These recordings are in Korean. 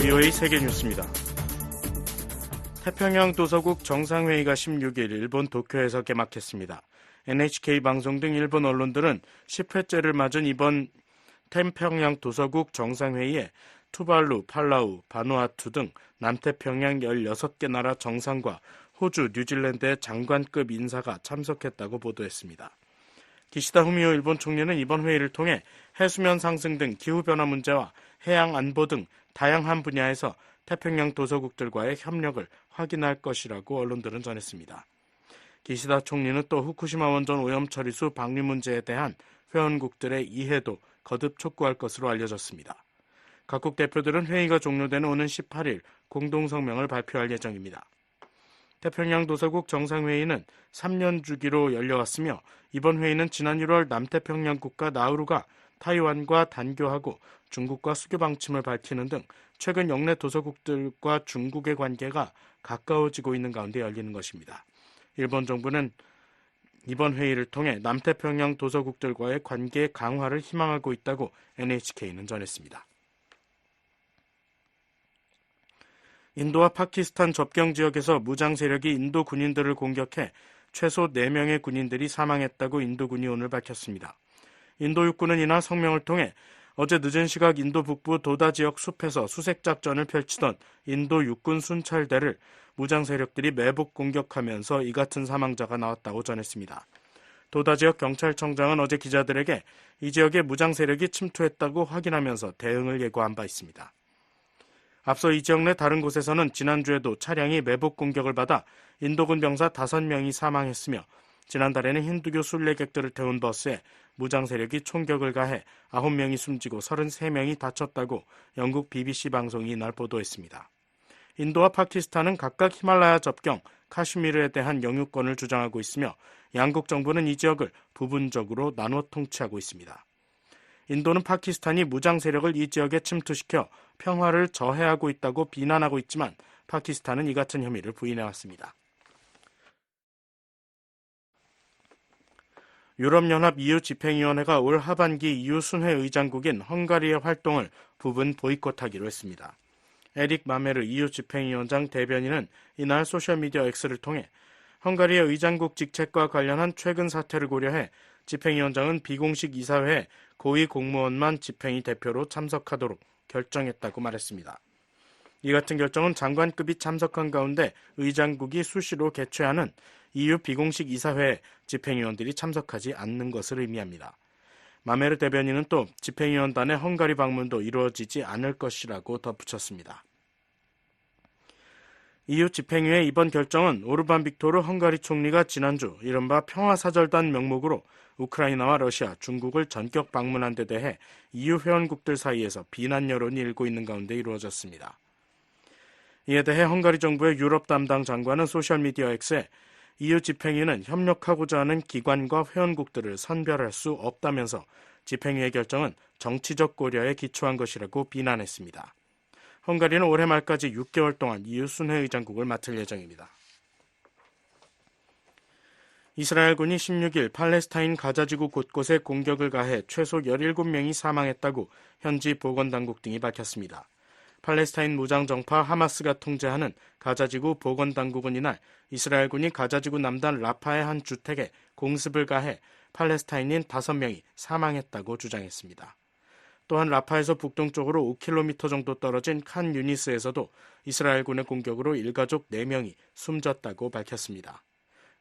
VOA 세계뉴스입니다. 태평양 도서국 정상회의가 16일 일본 도쿄에서 개막했습니다. NHK 방송 등 일본 언론들은 10회째를 맞은 이번 태평양 도서국 정상회의에 투발루, 팔라우, 바누아투 등 남태평양 16개 나라 정상과 호주, 뉴질랜드의 장관급 인사가 참석했다고 보도했습니다. 기시다 후미오 일본 총리는 이번 회의를 통해 해수면 상승 등 기후변화 문제와 해양 안보 등 다양한 분야에서 태평양 도서국들과의 협력을 확인할 것이라고 언론들은 전했습니다. 기시다 총리는 또 후쿠시마 원전 오염 처리수 방류 문제에 대한 회원국들의 이해도 거듭 촉구할 것으로 알려졌습니다. 각국 대표들은 회의가 종료되는 오는 18일 공동성명을 발표할 예정입니다. 태평양 도서국 정상회의는 3년 주기로 열려왔으며 이번 회의는 지난 1월 남태평양 국가 나우루가 타이완과 단교하고 중국과 수교 방침을 밝히는 등 최근 영내 도서국들과 중국의 관계가 가까워지고 있는 가운데 열리는 것입니다. 일본 정부는 이번 회의를 통해 남태평양 도서국들과의 관계 강화를 희망하고 있다고 NHK는 전했습니다. 인도와 파키스탄 접경 지역에서 무장 세력이 인도 군인들을 공격해 최소 4명의 군인들이 사망했다고 인도군이 오늘 밝혔습니다. 인도 육군은 이날 성명을 통해 어제 늦은 시각 인도 북부 도다 지역 숲에서 수색 작전을 펼치던 인도 육군 순찰대를 무장 세력들이 매복 공격하면서 이 같은 사망자가 나왔다고 전했습니다. 도다 지역 경찰청장은 어제 기자들에게 이 지역에 무장 세력이 침투했다고 확인하면서 대응을 예고한 바 있습니다. 앞서 이 지역 내 다른 곳에서는 지난주에도 차량이 매복 공격을 받아 인도군 병사 5명이 사망했으며 지난달에는 힌두교 순례객들을 태운 버스에 무장 세력이 총격을 가해 9명이 숨지고 33명이 다쳤다고 영국 BBC 방송이 이날 보도했습니다. 인도와 파키스탄은 각각 히말라야 접경 카슈미르에 대한 영유권을 주장하고 있으며 양국 정부는 이 지역을 부분적으로 나눠 통치하고 있습니다. 인도는 파키스탄이 무장 세력을 이 지역에 침투시켜 평화를 저해하고 있다고 비난하고 있지만 파키스탄은 이 같은 혐의를 부인해왔습니다. 유럽연합 EU 집행위원회가 올 하반기 EU 순회 의장국인 헝가리의 활동을 부분 보이콧하기로 했습니다. 에릭 마메르 EU 집행위원장 대변인은 이날 소셜미디어 X를 통해 헝가리의 의장국 직책과 관련한 최근 사태를 고려해 집행위원장은 비공식 이사회에 고위 공무원만 집행위 대표로 참석하도록 결정했다고 말했습니다. 이 같은 결정은 장관급이 참석한 가운데 의장국이 수시로 개최하는 EU 비공식 이사회에 집행위원들이 참석하지 않는 것을 의미합니다. 마메르 대변인은 또 집행위원단의 헝가리 방문도 이루어지지 않을 것이라고 덧붙였습니다. EU 집행위의 이번 결정은 오르반 빅토르 헝가리 총리가 지난주 이른바 평화사절단 명목으로 우크라이나와 러시아, 중국을 전격 방문한 데 대해 EU 회원국들 사이에서 비난 여론이 일고 있는 가운데 이루어졌습니다. 이에 대해 헝가리 정부의 유럽 담당 장관은 소셜미디어 X에 EU 집행위는 협력하고자 하는 기관과 회원국들을 선별할 수 없다면서 집행위의 결정은 정치적 고려에 기초한 것이라고 비난했습니다. 헝가리는 올해 말까지 6개월 동안 EU 순회 의장국을 맡을 예정입니다. 이스라엘군이 16일 팔레스타인 가자지구 곳곳에 공격을 가해 최소 17명이 사망했다고 현지 보건당국 등이 밝혔습니다. 팔레스타인 무장정파 하마스가 통제하는 가자지구 보건당국은 이날 이스라엘군이 가자지구 남단 라파의 한 주택에 공습을 가해 팔레스타인인 5명이 사망했다고 주장했습니다. 또한 라파에서 북동쪽으로 5km 정도 떨어진 칸 유니스에서도 이스라엘군의 공격으로 일가족 4명이 숨졌다고 밝혔습니다.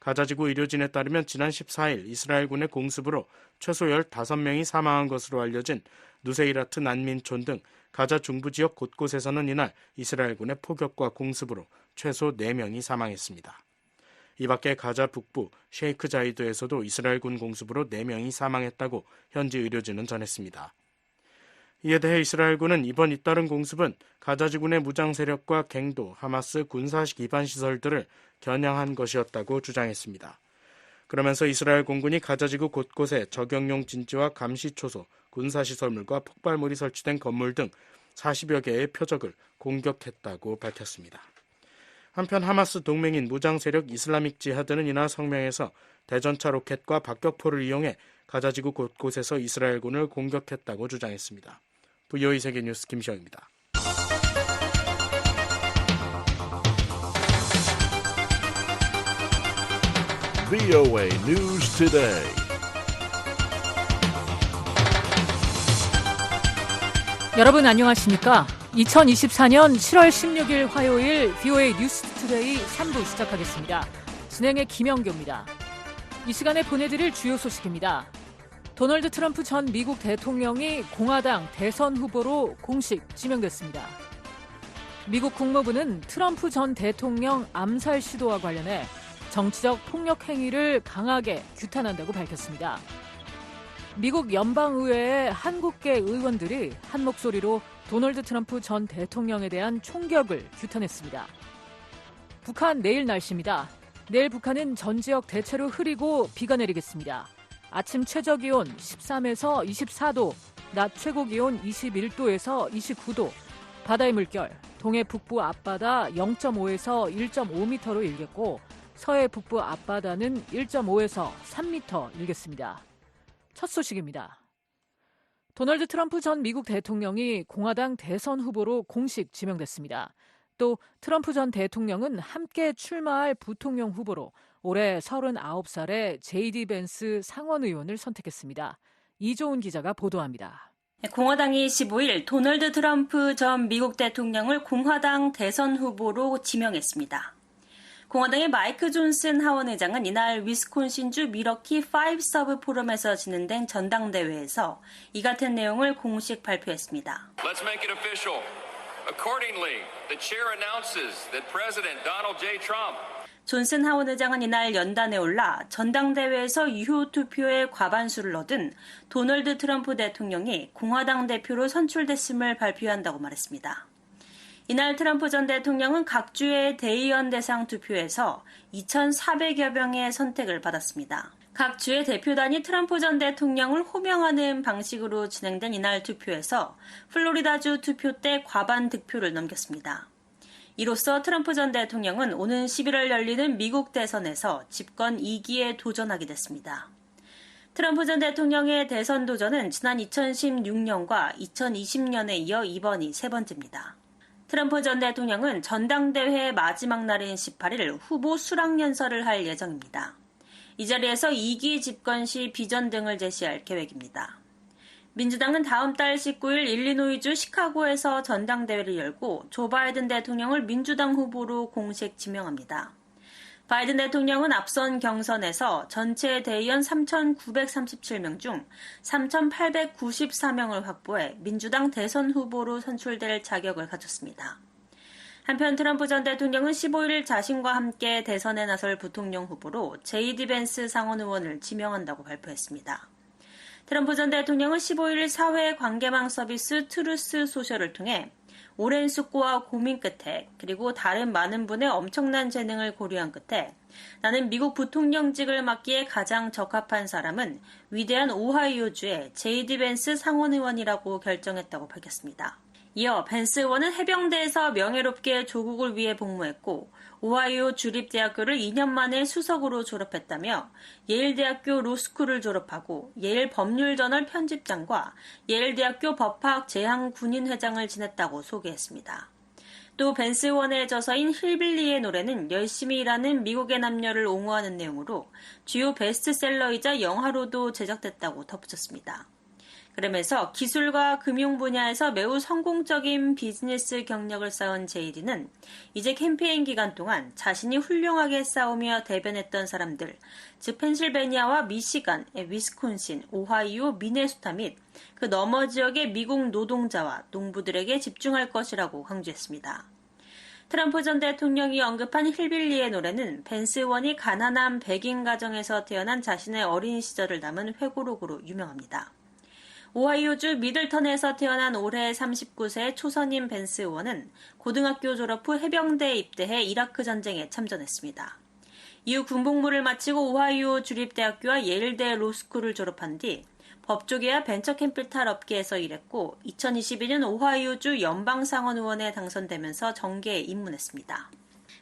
가자지구 의료진에 따르면 지난 14일 이스라엘군의 공습으로 최소 15명이 사망한 것으로 알려진 누세이라트 난민촌 등 가자 중부 지역 곳곳에서는 이날 이스라엘군의 포격과 공습으로 최소 4명이 사망했습니다. 이 밖에 가자 북부 셰이크 자이드에서도 이스라엘군 공습으로 4명이 사망했다고 현지 의료진은 전했습니다. 이에 대해 이스라엘군은 이번 잇따른 공습은 가자지군의 무장 세력과 갱도, 하마스 군사 기반 시설들을 겨냥한 것이었다고 주장했습니다. 그러면서 이스라엘 공군이 가자지구 곳곳에 적용용 진지와 감시 초소, 군사시설물과 폭발물이 설치된 건물 등 40여 개의 표적을 공격했다고 밝혔습니다. 한편 하마스 동맹인 무장 세력 이슬라믹 지하드는 이날 성명에서 대전차 로켓과 박격포를 이용해 가자지구 곳곳에서 이스라엘군을 공격했다고 주장했습니다. VOA 세계뉴스 김시영입니다. VOA News Today. 여러분 안녕하십니까? 2024년 7월 16일 화요일 VOA 뉴스 투데이 3부 시작하겠습니다. 진행의 김영교입니다. 이 시간에 보내드릴 주요 소식입니다. 도널드 트럼프 전 미국 대통령이 공화당 대선 후보로 공식 지명됐습니다. 미국 국무부는 트럼프 전 대통령 암살 시도와 관련해 정치적 폭력 행위를 강하게 규탄한다고 밝혔습니다. 미국 연방의회의 한국계 의원들이 한 목소리로 도널드 트럼프 전 대통령에 대한 총격을 규탄했습니다. 북한 내일 날씨입니다. 내일 북한은 전 지역 대체로 흐리고 비가 내리겠습니다. 아침 최저기온 13에서 24도, 낮 최고기온 21도에서 29도, 바다의 물결, 동해 북부 앞바다 0.5에서 1.5m로 일겠고 서해 북부 앞바다는 1.5에서 3m 일겠습니다. 첫 소식입니다. 도널드 트럼프 전 미국 대통령이 공화당 대선 후보로 공식 지명됐습니다. 또 트럼프 전 대통령은 함께 출마할 부통령 후보로 올해 39살의 제이디 벤스 상원 의원을 선택했습니다. 이조은 기자가 보도합니다. 공화당이 15일 도널드 트럼프 전 미국 대통령을 공화당 대선 후보로 지명했습니다. 공화당의 마이크 존슨 하원 의장은 이날 위스콘신주 미러키 5 서브 포럼에서 진행된 전당대회에서 이 같은 내용을 공식 발표했습니다. Let's make it official. Accordingly, the chair announces that President Donald J. Trump 존슨 하원 의장은 이날 연단에 올라 전당대회에서 유효 투표의 과반수를 얻은 도널드 트럼프 대통령이 공화당 대표로 선출됐음을 발표한다고 말했습니다. 이날 트럼프 전 대통령은 각 주의 대의원 대상 투표에서 2,400여 명의 선택을 받았습니다. 각 주의 대표단이 트럼프 전 대통령을 호명하는 방식으로 진행된 이날 투표에서 플로리다주 투표 때 과반 득표를 넘겼습니다. 이로써 트럼프 전 대통령은 오는 11월 열리는 미국 대선에서 집권 2기에 도전하게 됐습니다. 트럼프 전 대통령의 대선 도전은 지난 2016년과 2020년에 이어 이번이 세 번째입니다. 트럼프 전 대통령은 전당대회 마지막 날인 18일 후보 수락연설을 할 예정입니다. 이 자리에서 2기 집권 시 비전 등을 제시할 계획입니다. 민주당은 다음 달 19일 일리노이주 시카고에서 전당대회를 열고 조 바이든 대통령을 민주당 후보로 공식 지명합니다. 바이든 대통령은 앞선 경선에서 전체 대의원 3,937명 중 3,894명을 확보해 민주당 대선 후보로 선출될 자격을 갖췄습니다. 한편 트럼프 전 대통령은 15일 자신과 함께 대선에 나설 부통령 후보로 제이디 벤스 상원 의원을 지명한다고 발표했습니다. 트럼프 전 대통령은 15일 사회 관계망 서비스 트루스 소셜을 통해 오랜 숙고와 고민 끝에 그리고 다른 많은 분의 엄청난 재능을 고려한 끝에 나는 미국 부통령직을 맡기에 가장 적합한 사람은 위대한 오하이오주의 제이디 벤스 상원 의원이라고 결정했다고 밝혔습니다. 이어 벤스 의원은 해병대에서 명예롭게 조국을 위해 복무했고 오하이오 주립대학교를 2년 만에 수석으로 졸업했다며 예일대학교 로스쿨을 졸업하고 예일 법률저널 편집장과 예일대학교 법학 재향군인회장을 지냈다고 소개했습니다. 또 벤스 의원의 저서인 힐빌리의 노래는 열심히 일하는 미국의 남녀를 옹호하는 내용으로 주요 베스트셀러이자 영화로도 제작됐다고 덧붙였습니다. 그러면서 기술과 금융 분야에서 매우 성공적인 비즈니스 경력을 쌓은 제이디는 이제 캠페인 기간 동안 자신이 훌륭하게 싸우며 대변했던 사람들, 즉 펜실베니아와 미시간, 위스콘신, 오하이오, 미네소타 및 그 너머 지역의 미국 노동자와 농부들에게 집중할 것이라고 강조했습니다. 트럼프 전 대통령이 언급한 힐빌리의 노래는 벤스 의원이 가난한 백인 가정에서 태어난 자신의 어린 시절을 담은 회고록으로 유명합니다. 오하이오주 미들턴에서 태어난 올해 39세 초선인 벤스 의원은 고등학교 졸업 후 해병대에 입대해 이라크 전쟁에 참전했습니다. 이후 군복무를 마치고 오하이오 주립대학교와 예일대 로스쿨을 졸업한 뒤 법조계와 벤처캐피탈 업계에서 일했고 2022년 오하이오주 연방상원 의원에 당선되면서 정계에 입문했습니다.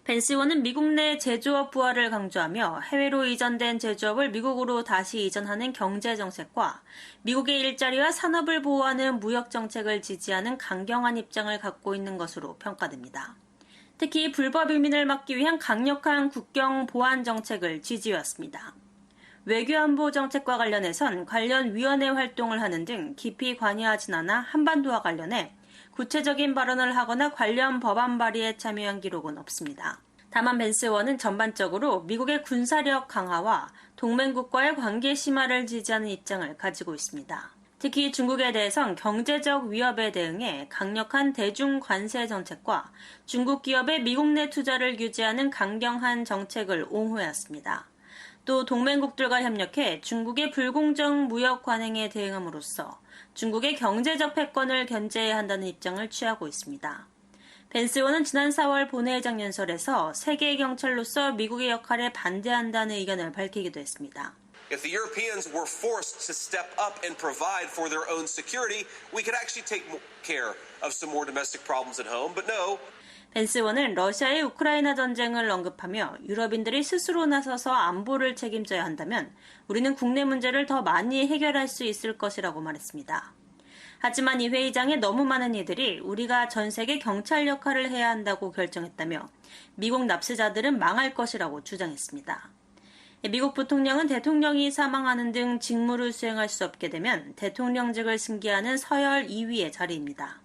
벤스 의원은 미국 내 제조업 부활을 강조하며 해외로 이전된 제조업을 미국으로 다시 이전하는 경제정책과 미국의 일자리와 산업을 보호하는 무역정책을 지지하는 강경한 입장을 갖고 있는 것으로 평가됩니다. 특히 불법移민을 막기 위한 강력한 국경 보안 정책을 지지해왔습니다. 외교안보 정책과 관련해선 관련 위원회 활동을 하는 등 깊이 관여하진 않아 한반도와 관련해 구체적인 발언을 하거나 관련 법안 발의에 참여한 기록은 없습니다. 다만 벤스 의원은 전반적으로 미국의 군사력 강화와 동맹국과의 관계 심화를 지지하는 입장을 가지고 있습니다. 특히 중국에 대해선 경제적 위협에 대응해 강력한 대중 관세 정책과 중국 기업의 미국 내 투자를 규제하는 강경한 정책을 옹호해왔습니다. 또 동맹국들과 협력해 중국의 불공정 무역 관행에 대응함으로써 중국의 경제적 패권을 견제해야 한다는 입장을 취하고 있습니다. 벤스 의원은 지난 4월 본회의장 연설에서 세계 경찰로서 미국의 역할에 반대한다는 의견을 밝히기도 했습니다. If the Europeans were forced to step up and provide for their own security, we could actually take care of some more domestic problems at home, but no. 벤스 의원은 러시아의 우크라이나 전쟁을 언급하며 유럽인들이 스스로 나서서 안보를 책임져야 한다면 우리는 국내 문제를 더 많이 해결할 수 있을 것이라고 말했습니다. 하지만 이 회의장에 너무 많은 이들이 우리가 전 세계 경찰 역할을 해야 한다고 결정했다며 미국 납세자들은 망할 것이라고 주장했습니다. 미국 부통령은 대통령이 사망하는 등 직무를 수행할 수 없게 되면 대통령직을 승계하는 서열 2위의 자리입니다.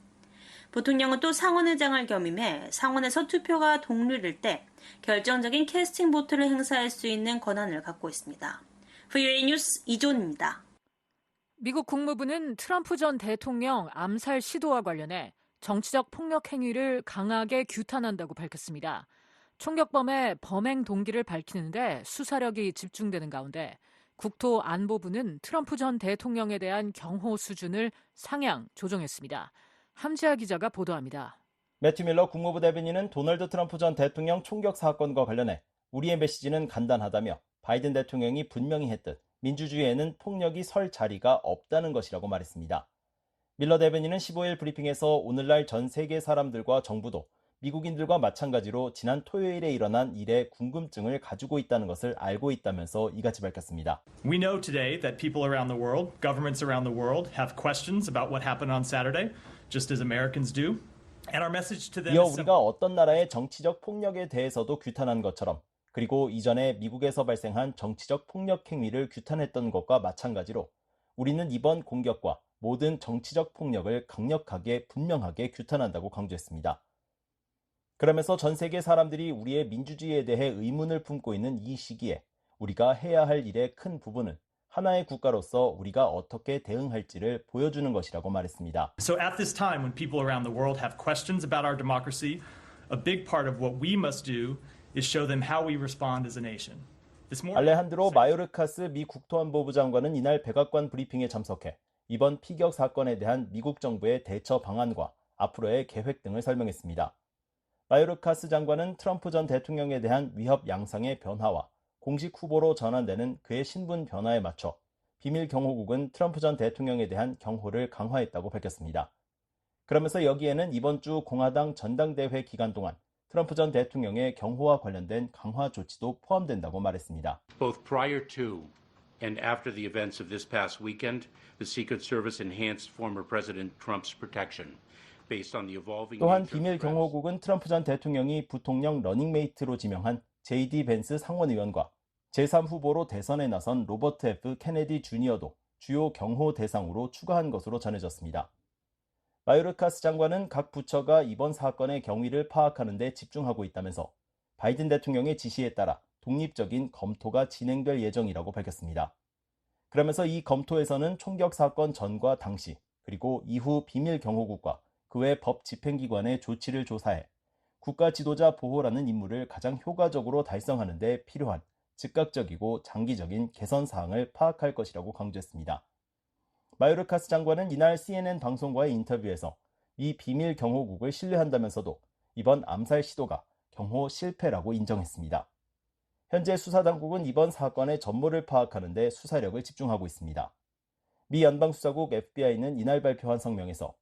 부통령은 또 상원의장을 겸임해 상원에서 투표가 동률일 때 결정적인 캐스팅 보트를 행사할 수 있는 권한을 갖고 있습니다. VOA 뉴스 이존입니다. 미국 국무부는 트럼프 전 대통령 암살 시도와 관련해 정치적 폭력 행위를 강하게 규탄한다고 밝혔습니다. 총격범의 범행 동기를 밝히는데 수사력이 집중되는 가운데 국토안보부는 트럼프 전 대통령에 대한 경호 수준을 상향 조정했습니다. 함지아 기자가 보도합니다. 매튜 밀러 국무부 대변인은 도널드 트럼프 전 대통령 총격 사건과 관련해 우리의 메시지는 간단하다며 바이든 대통령이 분명히 했듯 민주주의에는 폭력이 설 자리가 없다는 것이라고 말했습니다. 밀러 대변인은 15일 브리핑에서 오늘날 전 세계 사람들과 정부도 미국인들과 마찬가지로 지난 토요일에 일어난 일에 궁금증을 가지고 있다는 것을 알고 있다면서 이같이 밝혔습니다. We know today that people around the world, governments around the world, have questions about what happened on Saturday, just as Americans do. And our message to them 이어 is 우리가 어떤 나라의 정치적 폭력에 대해서도 규탄한 것처럼 그리고 이전에 미국에서 발생한 정치적 폭력 행위를 규탄했던 것과 마찬가지로 우리는 이번 공격과 모든 정치적 폭력을 강력하게 분명하게 규탄한다고 강조했습니다. 그러면서 전 세계 사람들이 우리의 민주주의에 대해 의문을 품고 있는 이 시기에 우리가 해야 할 일의 큰 부분은 하나의 국가로서 우리가 어떻게 대응할지를 보여주는 것이라고 말했습니다. So at this time when people around the world have questions about our democracy, a big part of what we must do is show them how we respond as a nation. 알레한드로 마요르카스 미 국토안보부 장관은 이날 백악관 브리핑에 참석해 이번 피격 사건에 대한 미국 정부의 대처 방안과 앞으로의 계획 등을 설명했습니다. 마요르카스 장관은 트럼프 전 대통령에 대한 위협 양상의 변화와 공식 후보로 전환되는 그의 신분 변화에 맞춰 비밀 경호국은 트럼프 전 대통령에 대한 경호를 강화했다고 밝혔습니다. 그러면서 여기에는 이번 주 공화당 전당대회 기간 동안 트럼프 전 대통령의 경호와 관련된 강화 조치도 포함된다고 말했습니다. Both prior to and after the events of this past weekend, the Secret Service enhanced former President Trump's protection. 또한 비밀 경호국은 트럼프 전 대통령이 부통령 러닝메이트로 지명한 J.D. 벤스 상원의원과 제3후보로 대선에 나선 로버트 F. 케네디 주니어도 주요 경호 대상으로 추가한 것으로 전해졌습니다. 마요르카스 장관은 각 부처가 이번 사건의 경위를 파악하는 데 집중하고 있다면서 바이든 대통령의 지시에 따라 독립적인 검토가 진행될 예정이라고 밝혔습니다. 그러면서 이 검토에서는 총격 사건 전과 당시 그리고 이후 비밀 경호국과 그 외 법 집행기관의 조치를 조사해 국가 지도자 보호라는 임무를 가장 효과적으로 달성하는 데 필요한 즉각적이고 장기적인 개선 사항을 파악할 것이라고 강조했습니다. 마요르카스 장관은 이날 CNN 방송과의 인터뷰에서 이 비밀 경호국을 신뢰한다면서도 이번 암살 시도가 경호 실패라고 인정했습니다. 현재 수사당국은 이번 사건의 전모를 파악하는 데 수사력을 집중하고 있습니다. 미 연방수사국 FBI는 이날 발표한 성명에서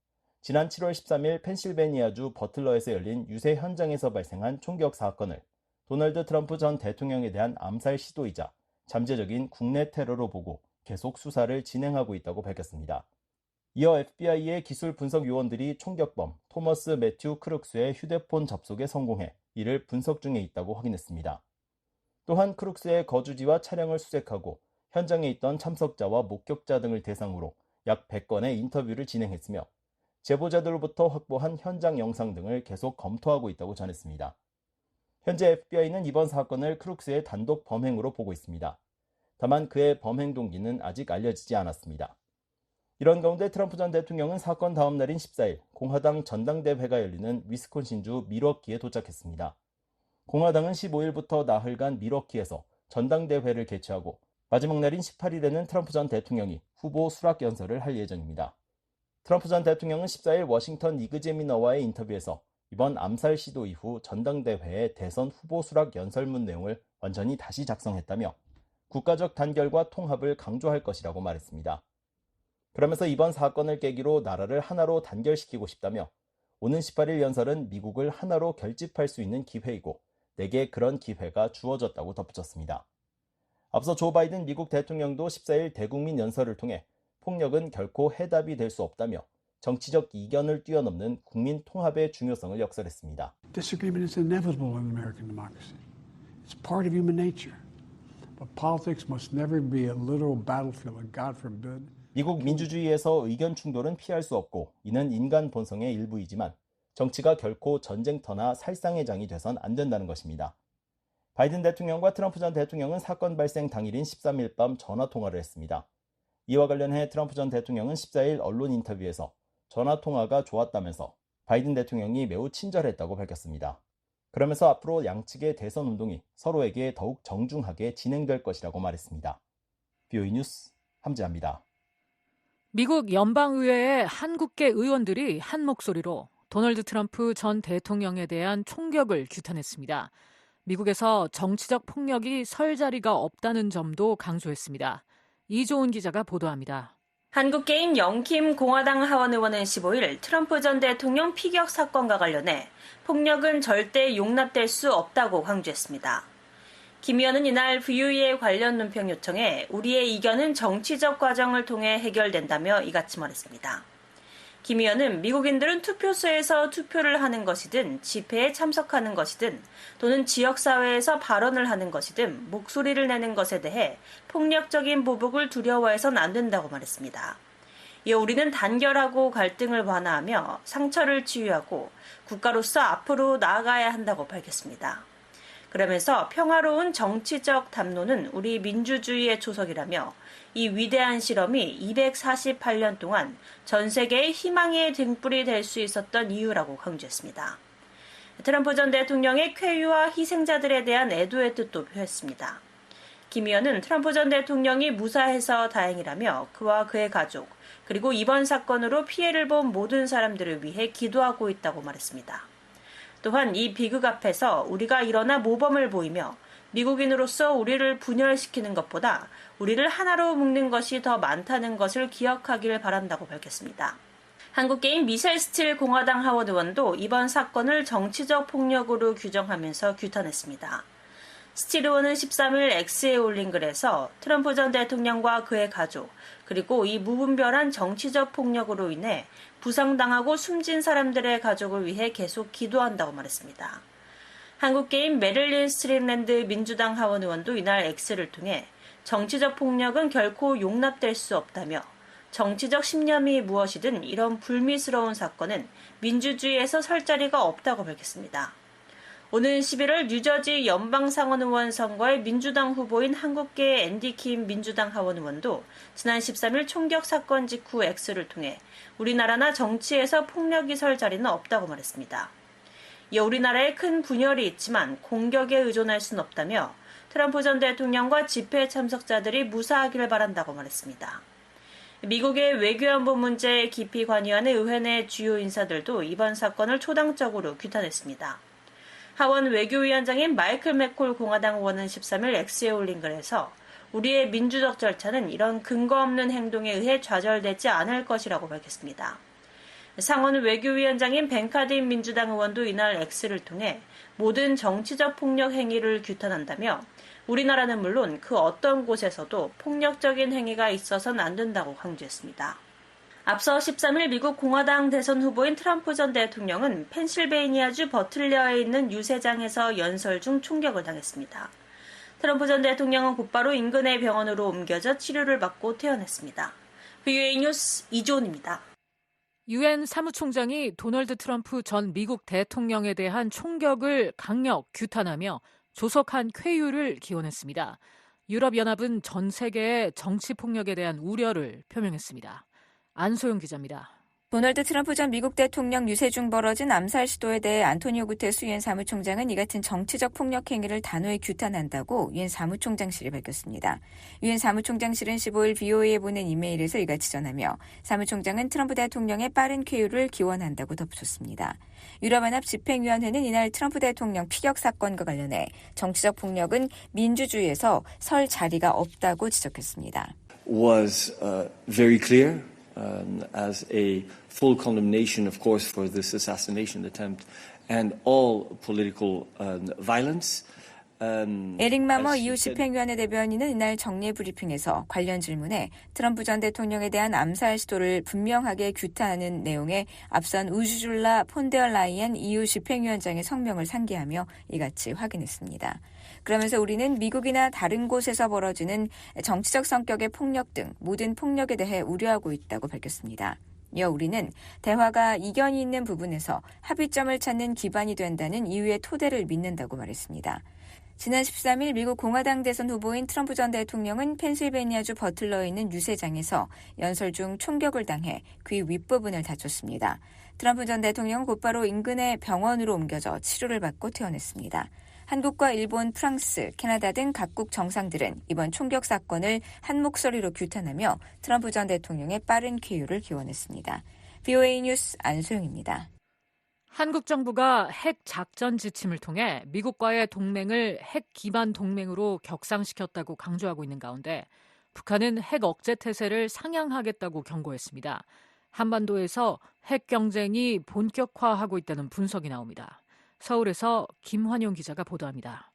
지난 7월 13일 펜실베니아주 버틀러에서 열린 유세 현장에서 발생한 총격 사건을 도널드 트럼프 전 대통령에 대한 암살 시도이자 잠재적인 국내 테러로 보고 계속 수사를 진행하고 있다고 밝혔습니다. 이어 FBI의 기술 분석 요원들이 총격범 토머스 매튜 크룩스의 휴대폰 접속에 성공해 이를 분석 중에 있다고 확인했습니다. 또한 크룩스의 거주지와 차량을 수색하고 현장에 있던 참석자와 목격자 등을 대상으로 약 100건의 인터뷰를 진행했으며 제보자들로부터 확보한 현장 영상 등을 계속 검토하고 있다고 전했습니다. 현재 FBI는 이번 사건을 크룩스의 단독 범행으로 보고 있습니다. 다만 그의 범행 동기는 아직 알려지지 않았습니다. 이런 가운데 트럼프 전 대통령은 사건 다음 날인 14일 공화당 전당대회가 열리는 위스콘신주 밀워키에 도착했습니다. 공화당은 15일부터 나흘간 밀워키에서 전당대회를 개최하고 마지막 날인 18일에는 트럼프 전 대통령이 후보 수락 연설을 할 예정입니다. 트럼프 전 대통령은 14일 워싱턴 이그제미너와의 인터뷰에서 이번 암살 시도 이후 전당대회의 대선 후보 수락 연설문 내용을 완전히 다시 작성했다며 국가적 단결과 통합을 강조할 것이라고 말했습니다. 그러면서 이번 사건을 계기로 나라를 하나로 단결시키고 싶다며 오는 18일 연설은 미국을 하나로 결집할 수 있는 기회이고 내게 그런 기회가 주어졌다고 덧붙였습니다. 앞서 조 바이든 미국 대통령도 14일 대국민 연설을 통해 폭력은 결코 해답이 될 수 없다며 정치적 이견을 뛰어넘는 국민 통합의 중요성을 역설했습니다. Disagreement is inevitable in American democracy. It's part of human nature. But politics must never be a literal battlefield, and God forbid. 미국 민주주의에서 의견 충돌은 피할 수 없고 이는 인간 본성의 일부이지만 정치가 결코 전쟁터나 살상의 장이 돼선 안 된다는 것입니다. 바이든 대통령과 트럼프 전 대통령은 사건 발생 당일인 13일 밤 전화통화를 했습니다. 이와 관련해 트럼프 전 대통령은 14일 언론 인터뷰에서 전화통화가 좋았다면서 바이든 대통령이 매우 친절했다고 밝혔습니다. 그러면서 앞으로 양측의 대선 운동이 서로에게 더욱 정중하게 진행될 것이라고 말했습니다. VOA 뉴스 함지아입니다. 미국 연방의회의 한국계 의원들이 한 목소리로 도널드 트럼프 전 대통령에 대한 총격을 규탄했습니다. 미국에서 정치적 폭력이 설 자리가 없다는 점도 강조했습니다. 이조은 기자가 보도합니다. 한국계인 영킴 공화당 하원 의원은 15일 트럼프 전 대통령 피격 사건과 관련해 폭력은 절대 용납될 수 없다고 강조했습니다. 김 의원은 이날 VOA의 관련 논평 요청에 우리의 이견은 정치적 과정을 통해 해결된다며 이같이 말했습니다. 김 의원은 미국인들은 투표소에서 투표를 하는 것이든 집회에 참석하는 것이든 또는 지역사회에서 발언을 하는 것이든 목소리를 내는 것에 대해 폭력적인 보복을 두려워해서는 안 된다고 말했습니다. 이어 우리는 단결하고 갈등을 완화하며 상처를 치유하고 국가로서 앞으로 나아가야 한다고 밝혔습니다. 그러면서 평화로운 정치적 담론은 우리 민주주의의 초석이라며 이 위대한 실험이 248년 동안 전 세계의 희망의 등불이 될 수 있었던 이유라고 강조했습니다. 트럼프 전 대통령의 쾌유와 희생자들에 대한 애도의 뜻도 표했습니다. 김 의원은 트럼프 전 대통령이 무사해서 다행이라며 그와 그의 가족, 그리고 이번 사건으로 피해를 본 모든 사람들을 위해 기도하고 있다고 말했습니다. 또한 이 비극 앞에서 우리가 일어나 모범을 보이며 미국인으로서 우리를 분열시키는 것보다 우리를 하나로 묶는 것이 더 많다는 것을 기억하길 바란다고 밝혔습니다. 한국계인 미셸 스틸 공화당 하원 의원도 이번 사건을 정치적 폭력으로 규정하면서 규탄했습니다. 스틸 의원은 13일 X에 올린 글에서 트럼프 전 대통령과 그의 가족, 그리고 이 무분별한 정치적 폭력으로 인해 부상당하고 숨진 사람들의 가족을 위해 계속 기도한다고 말했습니다. 한국계인 메릴린 스트림랜드 민주당 하원 의원도 이날 X를 통해 정치적 폭력은 결코 용납될 수 없다며 정치적 신념이 무엇이든 이런 불미스러운 사건은 민주주의에서 설 자리가 없다고 밝혔습니다. 오는 11월 뉴저지 연방상원의원 선거의 민주당 후보인 한국계의 앤디 킴 민주당 하원 의원도 지난 13일 총격 사건 직후 X를 통해 우리나라나 정치에서 폭력이 설 자리는 없다고 말했습니다. 이어 우리나라에 큰 분열이 있지만 공격에 의존할 수는 없다며 트럼프 전 대통령과 집회 참석자들이 무사하기를 바란다고 말했습니다. 미국의 외교안보 문제에 깊이 관여하는 의회 내 주요 인사들도 이번 사건을 초당적으로 규탄했습니다. 하원 외교위원장인 마이클 맥콜 공화당 의원은 13일 X에 올린 글에서 우리의 민주적 절차는 이런 근거 없는 행동에 의해 좌절되지 않을 것이라고 밝혔습니다. 상원 외교위원장인 벤 카딘 민주당 의원도 이날 X를 통해 모든 정치적 폭력 행위를 규탄한다며 우리나라는 물론 그 어떤 곳에서도 폭력적인 행위가 있어서는 안 된다고 강조했습니다. 앞서 13일 미국 공화당 대선 후보인 트럼프 전 대통령은 펜실베이니아주 버틀러에 있는 유세장에서 연설 중 총격을 당했습니다. 트럼프 전 대통령은 곧바로 인근의 병원으로 옮겨져 치료를 받고 퇴원했습니다. VOA 뉴스 이조은입니다. 유엔 사무총장이 도널드 트럼프 전 미국 대통령에 대한 총격을 강력 규탄하며 조속한 쾌유를 기원했습니다. 유럽연합은 전 세계의 정치폭력에 대한 우려를 표명했습니다. 안소영 기자입니다. 도널드 트럼프 전 미국 대통령 유세 중 벌어진 암살 시도에 대해 안토니오 구테스 유엔 사무총장은 이 같은 정치적 폭력 행위를 단호히 규탄한다고 유엔 사무총장실이 밝혔습니다. 유엔 사무총장실은 15일 VOA에 보낸 이메일에서 이같이 전하며 사무총장은 트럼프 대통령의 빠른 쾌유를 기원한다고 덧붙였습니다. 유럽연합 집행위원회는 이날 트럼프 대통령 피격 사건과 관련해 정치적 폭력은 민주주의에서 설 자리가 없다고 지적했습니다. Was very clear. As a full condemnation, of course, for this assassination attempt and all political violence. 에릭 마머 EU 집행위원회 대변인은 이날 정례 브리핑에서 관련 질문에 트럼프 전 대통령에 대한 암살 시도를 분명하게 규탄하는 내용의 앞선 우주줄라 폰데어라이엔 EU 집행위원장의 성명을 상기하며 이같이 확인했습니다. 그러면서 우리는 미국이나 다른 곳에서 벌어지는 정치적 성격의 폭력 등 모든 폭력에 대해 우려하고 있다고 밝혔습니다. 이어 우리는 대화가 이견이 있는 부분에서 합의점을 찾는 기반이 된다는 EU의 토대를 믿는다고 말했습니다. 지난 13일 미국 공화당 대선 후보인 트럼프 전 대통령은 펜실베이니아주 버틀러에 있는 유세장에서 연설 중 총격을 당해 귀 윗부분을 다쳤습니다. 트럼프 전 대통령은 곧바로 인근의 병원으로 옮겨져 치료를 받고 퇴원했습니다. 한국과 일본, 프랑스, 캐나다 등 각국 정상들은 이번 총격 사건을 한 목소리로 규탄하며 트럼프 전 대통령의 빠른 쾌유를 기원했습니다. VOA 뉴스 안소영입니다. 한국 정부가 핵 작전 지침을 통해 미국과의 동맹을 핵 기반 동맹으로 격상시켰다고 강조하고 있는 가운데 북한은 핵 억제 태세를 상향하겠다고 경고했습니다. 한반도에서 핵 경쟁이 본격화하고 있다는 분석이 나옵니다. 서울에서 김환용 기자가 보도합니다.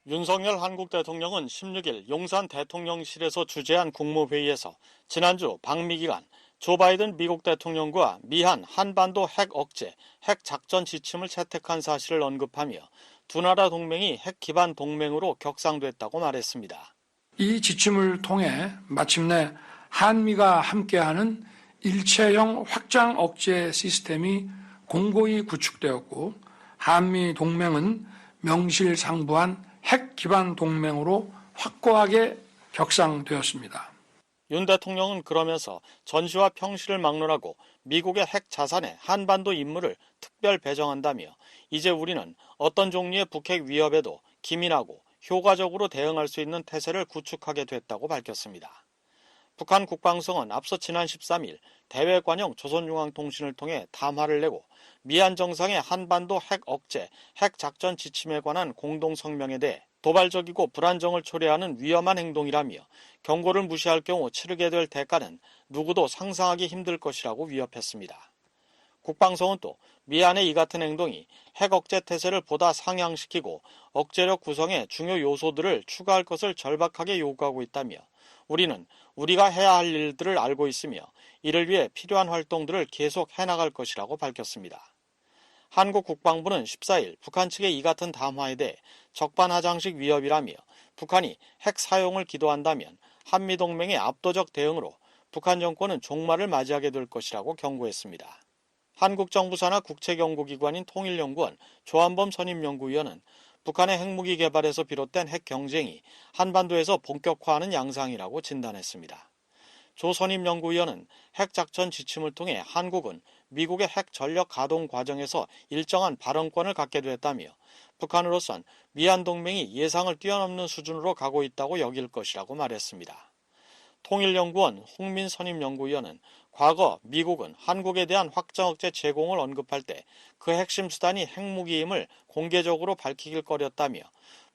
윤석열 한국 대통령은 16일 용산 대통령실에서 주재한 국무회의에서 지난주 방미 기간 조 바이든 미국 대통령과 미한 한반도 핵 억제, 핵 작전 지침을 채택한 사실을 언급하며 두 나라 동맹이 핵 기반 동맹으로 격상됐다고 말했습니다. 이 지침을 통해 마침내 한미가 함께하는 일체형 확장 억제 시스템이 공고히 구축되었고 한미 동맹은 명실상부한 핵 기반 동맹으로 확고하게 격상되었습니다. 윤 대통령은 그러면서 전시와 평시를 막론하고 미국의 핵 자산에 한반도 임무를 특별 배정한다며 이제 우리는 어떤 종류의 북핵 위협에도 기민하고 효과적으로 대응할 수 있는 태세를 구축하게 됐다고 밝혔습니다. 북한 국방성은 앞서 지난 13일 대외관용 조선중앙통신을 통해 담화를 내고 미한 정상의 한반도 핵 억제, 핵 작전 지침에 관한 공동성명에 대해 도발적이고 불안정을 초래하는 위험한 행동이라며 경고를 무시할 경우 치르게 될 대가는 누구도 상상하기 힘들 것이라고 위협했습니다. 국방성은 또 미한의 이 같은 행동이 핵 억제 태세를 보다 상향시키고 억제력 구성의 중요 요소들을 추가할 것을 절박하게 요구하고 있다며 우리는 우리가 해야 할 일들을 알고 있으며 이를 위해 필요한 활동들을 계속 해나갈 것이라고 밝혔습니다. 한국 국방부는 14일 북한 측의 이 같은 담화에 대해 적반하장식 위협이라며 북한이 핵 사용을 기도한다면 한미동맹의 압도적 대응으로 북한 정권은 종말을 맞이하게 될 것이라고 경고했습니다. 한국 정부 산하 국책연구기관인 통일연구원 조한범 선임연구위원은 북한의 핵무기 개발에서 비롯된 핵 경쟁이 한반도에서 본격화하는 양상이라고 진단했습니다. 조 선임연구위원은 핵작전 지침을 통해 한국은 미국의 핵 전력 가동 과정에서 일정한 발언권을 갖게 됐다며 북한으로선 미한 동맹이 예상을 뛰어넘는 수준으로 가고 있다고 여길 것이라고 말했습니다. 통일연구원 홍민 선임연구위원은 과거 미국은 한국에 대한 확장 억제 제공을 언급할 때 그 핵심 수단이 핵무기임을 공개적으로 밝히길 꺼렸다며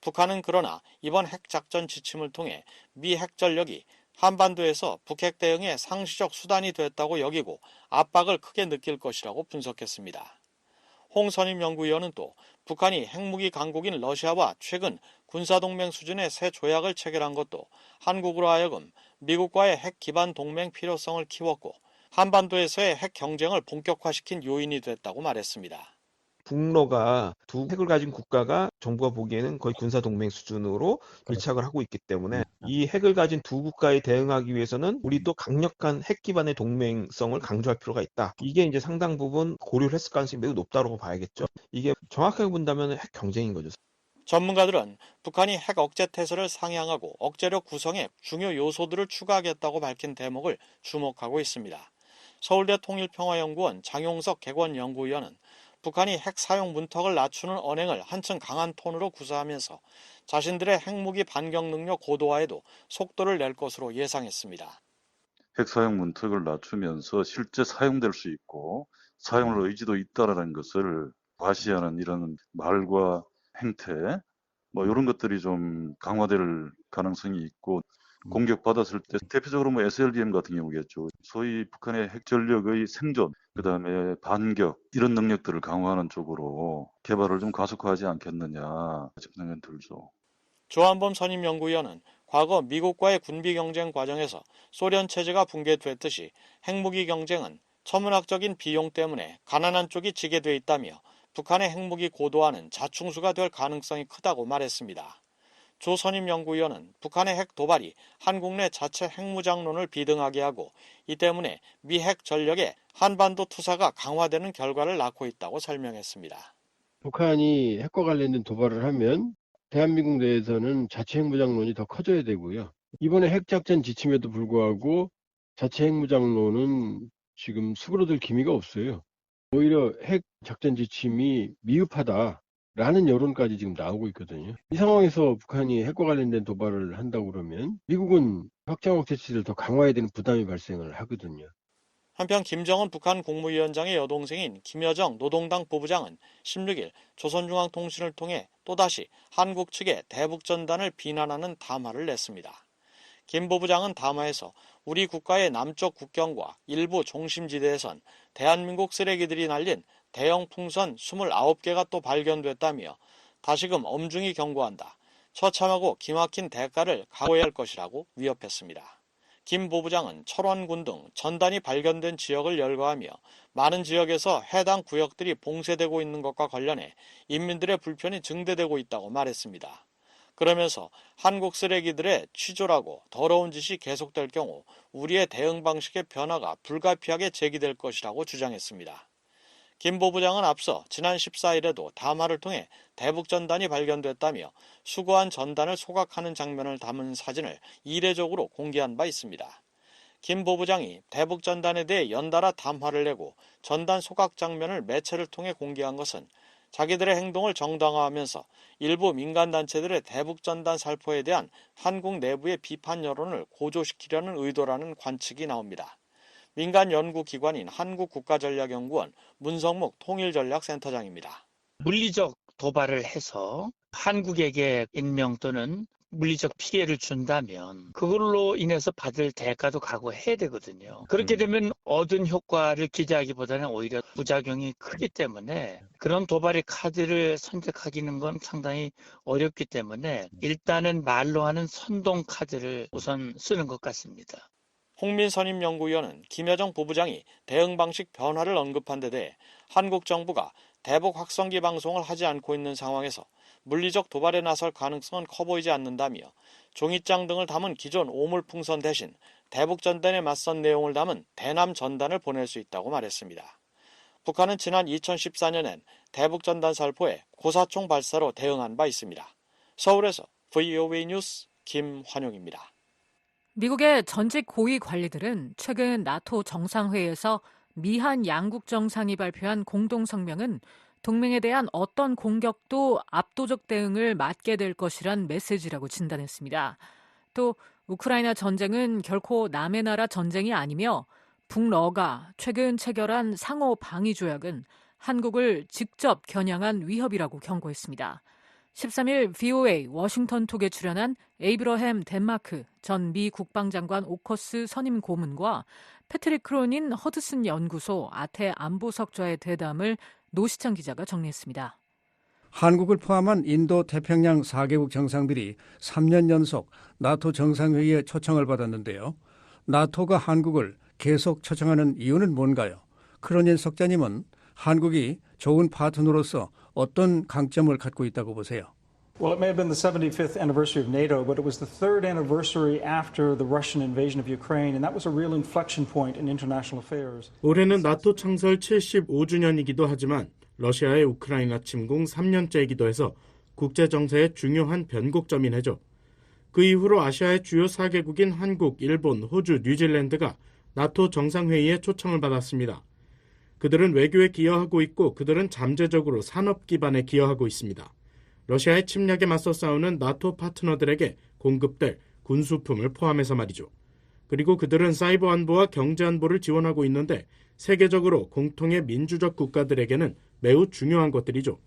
북한은 그러나 이번 핵작전 지침을 통해 미 핵전력이 한반도에서 북핵 대응의 상시적 수단이 됐다고 여기고 압박을 크게 느낄 것이라고 분석했습니다. 홍 선임연구위원은 또 북한이 핵무기 강국인 러시아와 최근 군사동맹 수준의 새 조약을 체결한 것도 한국으로 하여금 미국과의 핵 기반 동맹 필요성을 키웠고 한반도에서의 핵 경쟁을 본격화시킨 요인이 됐다고 말했습니다. 북러가 두 핵을 가진 국가가 정부가 보기에는 거의 군사동맹 수준으로 밀착을 하고 있기 때문에 이 핵을 가진 두 국가에 대응하기 위해서는 우리도 강력한 핵 기반의 동맹성을 강조할 필요가 있다. 이게 이제 상당 부분 고려를 했을 가능성이 매우 높다고 봐야겠죠. 이게 정확하게 본다면 핵 경쟁인 거죠. 전문가들은 북한이 핵 억제 태세를 상향하고 억제력 구성에 중요 요소들을 추가하겠다고 밝힌 대목을 주목하고 있습니다. 서울대 통일평화연구원 장용석 객원연구위원은 북한이 핵 사용 문턱을 낮추는 언행을 한층 강한 톤으로 구사하면서 자신들의 핵무기 반격 능력 고도화에도 속도를 낼 것으로 예상했습니다. 핵 사용 문턱을 낮추면서 실제 사용될 수 있고 사용할 의지도 있다라는 것을 과시하는 이런 말과 행태, 이런 것들이 좀 강화될 가능성이 있고 공격받았을 때 대표적으로 SLBM 같은 경우겠죠. 소위 북한의 핵 전력의 생존, 그다음에 반격 이런 능력들을 강화하는 쪽으로 개발을 좀 가속화하지 않겠느냐 생각이 들죠. 조한범 선임연구위원은 과거 미국과의 군비 경쟁 과정에서 소련 체제가 붕괴됐듯이 핵무기 경쟁은 천문학적인 비용 때문에 가난한 쪽이 지게 돼 있다며 북한의 핵무기 고도화는 자충수가 될 가능성이 크다고 말했습니다. 조 선임연구위원은 북한의 핵 도발이 한국 내 자체 핵무장론을 비등하게 하고 이 때문에 미 핵 전력의 한반도 투사가 강화되는 결과를 낳고 있다고 설명했습니다. 북한이 핵과 관련된 도발을 하면 대한민국 내에서는 자체 핵무장론이 더 커져야 되고요. 이번에 핵작전 지침에도 불구하고 자체 핵무장론은 지금 수그러들 기미가 없어요. 오히려 핵작전 지침이 미흡하다라는 여론까지 지금 나오고 있거든요. 이 상황에서 북한이 핵과 관련된 도발을 한다고 그러면 미국은 확장 억제치를 더 강화해야 되는 부담이 발생을 하거든요. 한편 김정은 북한 국무위원장의 여동생인 김여정 노동당 부부장은 16일 조선중앙통신을 통해 또다시 한국 측의 대북전단을 비난하는 담화를 냈습니다. 김 부부장은 담화에서 우리 국가의 남쪽 국경과 일부 중심지대에선 대한민국 쓰레기들이 날린 대형 풍선 29개가 또 발견됐다며 다시금 엄중히 경고한다. 처참하고 기막힌 대가를 각오해야 할 것이라고 위협했습니다. 김 부부장은 철원군 등 전단이 발견된 지역을 열거하며 많은 지역에서 해당 구역들이 봉쇄되고 있는 것과 관련해 인민들의 불편이 증대되고 있다고 말했습니다. 그러면서 한국 쓰레기들의 취조라고 더러운 짓이 계속될 경우 우리의 대응 방식의 변화가 불가피하게 제기될 것이라고 주장했습니다. 김 부부장은 앞서 지난 14일에도 담화를 통해 대북전단이 발견됐다며 수거한 전단을 소각하는 장면을 담은 사진을 이례적으로 공개한 바 있습니다. 김 부부장이 대북전단에 대해 연달아 담화를 내고 전단 소각 장면을 매체를 통해 공개한 것은 자기들의 행동을 정당화하면서 일부 민간단체들의 대북전단 살포에 대한 한국 내부의 비판 여론을 고조시키려는 의도라는 관측이 나옵니다. 민간 연구기관인 한국국가전략연구원 문성묵 통일전략센터장입니다. 물리적 도발을 해서 한국에게 인명 또는 물리적 피해를 준다면 그걸로 인해서 받을 대가도 각오해야 되거든요. 그렇게 되면 얻은 효과를 기대하기보다는 오히려 부작용이 크기 때문에 그런 도발의 카드를 선택하기는 건 상당히 어렵기 때문에 일단은 말로 하는 선동 카드를 우선 쓰는 것 같습니다. 홍민 선임연구위원은 김여정 부부장이 대응 방식 변화를 언급한 데 대해 한국 정부가 대북 확성기 방송을 하지 않고 있는 상황에서 물리적 도발에 나설 가능성은 커 보이지 않는다며 종이장 등을 담은 기존 오물풍선 대신 대북전단에 맞선 내용을 담은 대남 전단을 보낼 수 있다고 말했습니다. 북한은 지난 2014년엔 대북전단 살포에 고사총 발사로 대응한 바 있습니다. 서울에서 VOA 뉴스 김환용입니다. 미국의 전직 고위 관리들은 최근 나토 정상회의에서 미한 양국 정상이 발표한 공동성명은 동맹에 대한 어떤 공격도 압도적 대응을 맞게 될 것이란 메시지라고 진단했습니다. 또 우크라이나 전쟁은 결코 남의 나라 전쟁이 아니며 북러가 최근 체결한 상호 방위 조약은 한국을 직접 겨냥한 위협이라고 경고했습니다. 13일 VOA 워싱턴 톡에 출연한 에이브러햄 덴마크 전 미 국방장관 오커스 선임 고문과 패트릭 크로닌 허드슨 연구소 아태 안보석좌의 대담을 노시창 기자가 정리했습니다. 한국을 포함한 인도 태평양 4개국 정상들이 3년 연속 나토 정상회의에 초청을 받았는데요. 나토가 한국을 계속 초청하는 이유는 뭔가요? 크로닌 석자님은 한국이 좋은 파트너로서 어떤 강점을 갖고 있다고 보세요? Well, it may have been the 75th anniversary of NATO, but it was the third anniversary after the Russian invasion of Ukraine, and that was a real inflection point in international affairs. 올해는 나토 창설 75주년이기도 하지만 러시아의 우크라이나 침공 3년째이기도 해서 국제 정세의 중요한 변곡점이네죠. 그 이후로 아시아의 주요 4개국인 한국, 일본, 호주, 뉴질랜드가 나토 정상회의에 초청을 받았습니다. 그들은 외교에 기여하고 있고 그들은 잠재적으로 산업 기반에 기여하고 있습니다. 러시아의 침략에 맞서 싸우는 나토 파트너들에게 공급될 군수품을 포함해서 말이죠. 그리고 그들은 사이버 안보와 경제 안보를 지원하고 있는데 세계적으로 공통의 민주적 국가들에게는 매우 중요한 것들이죠.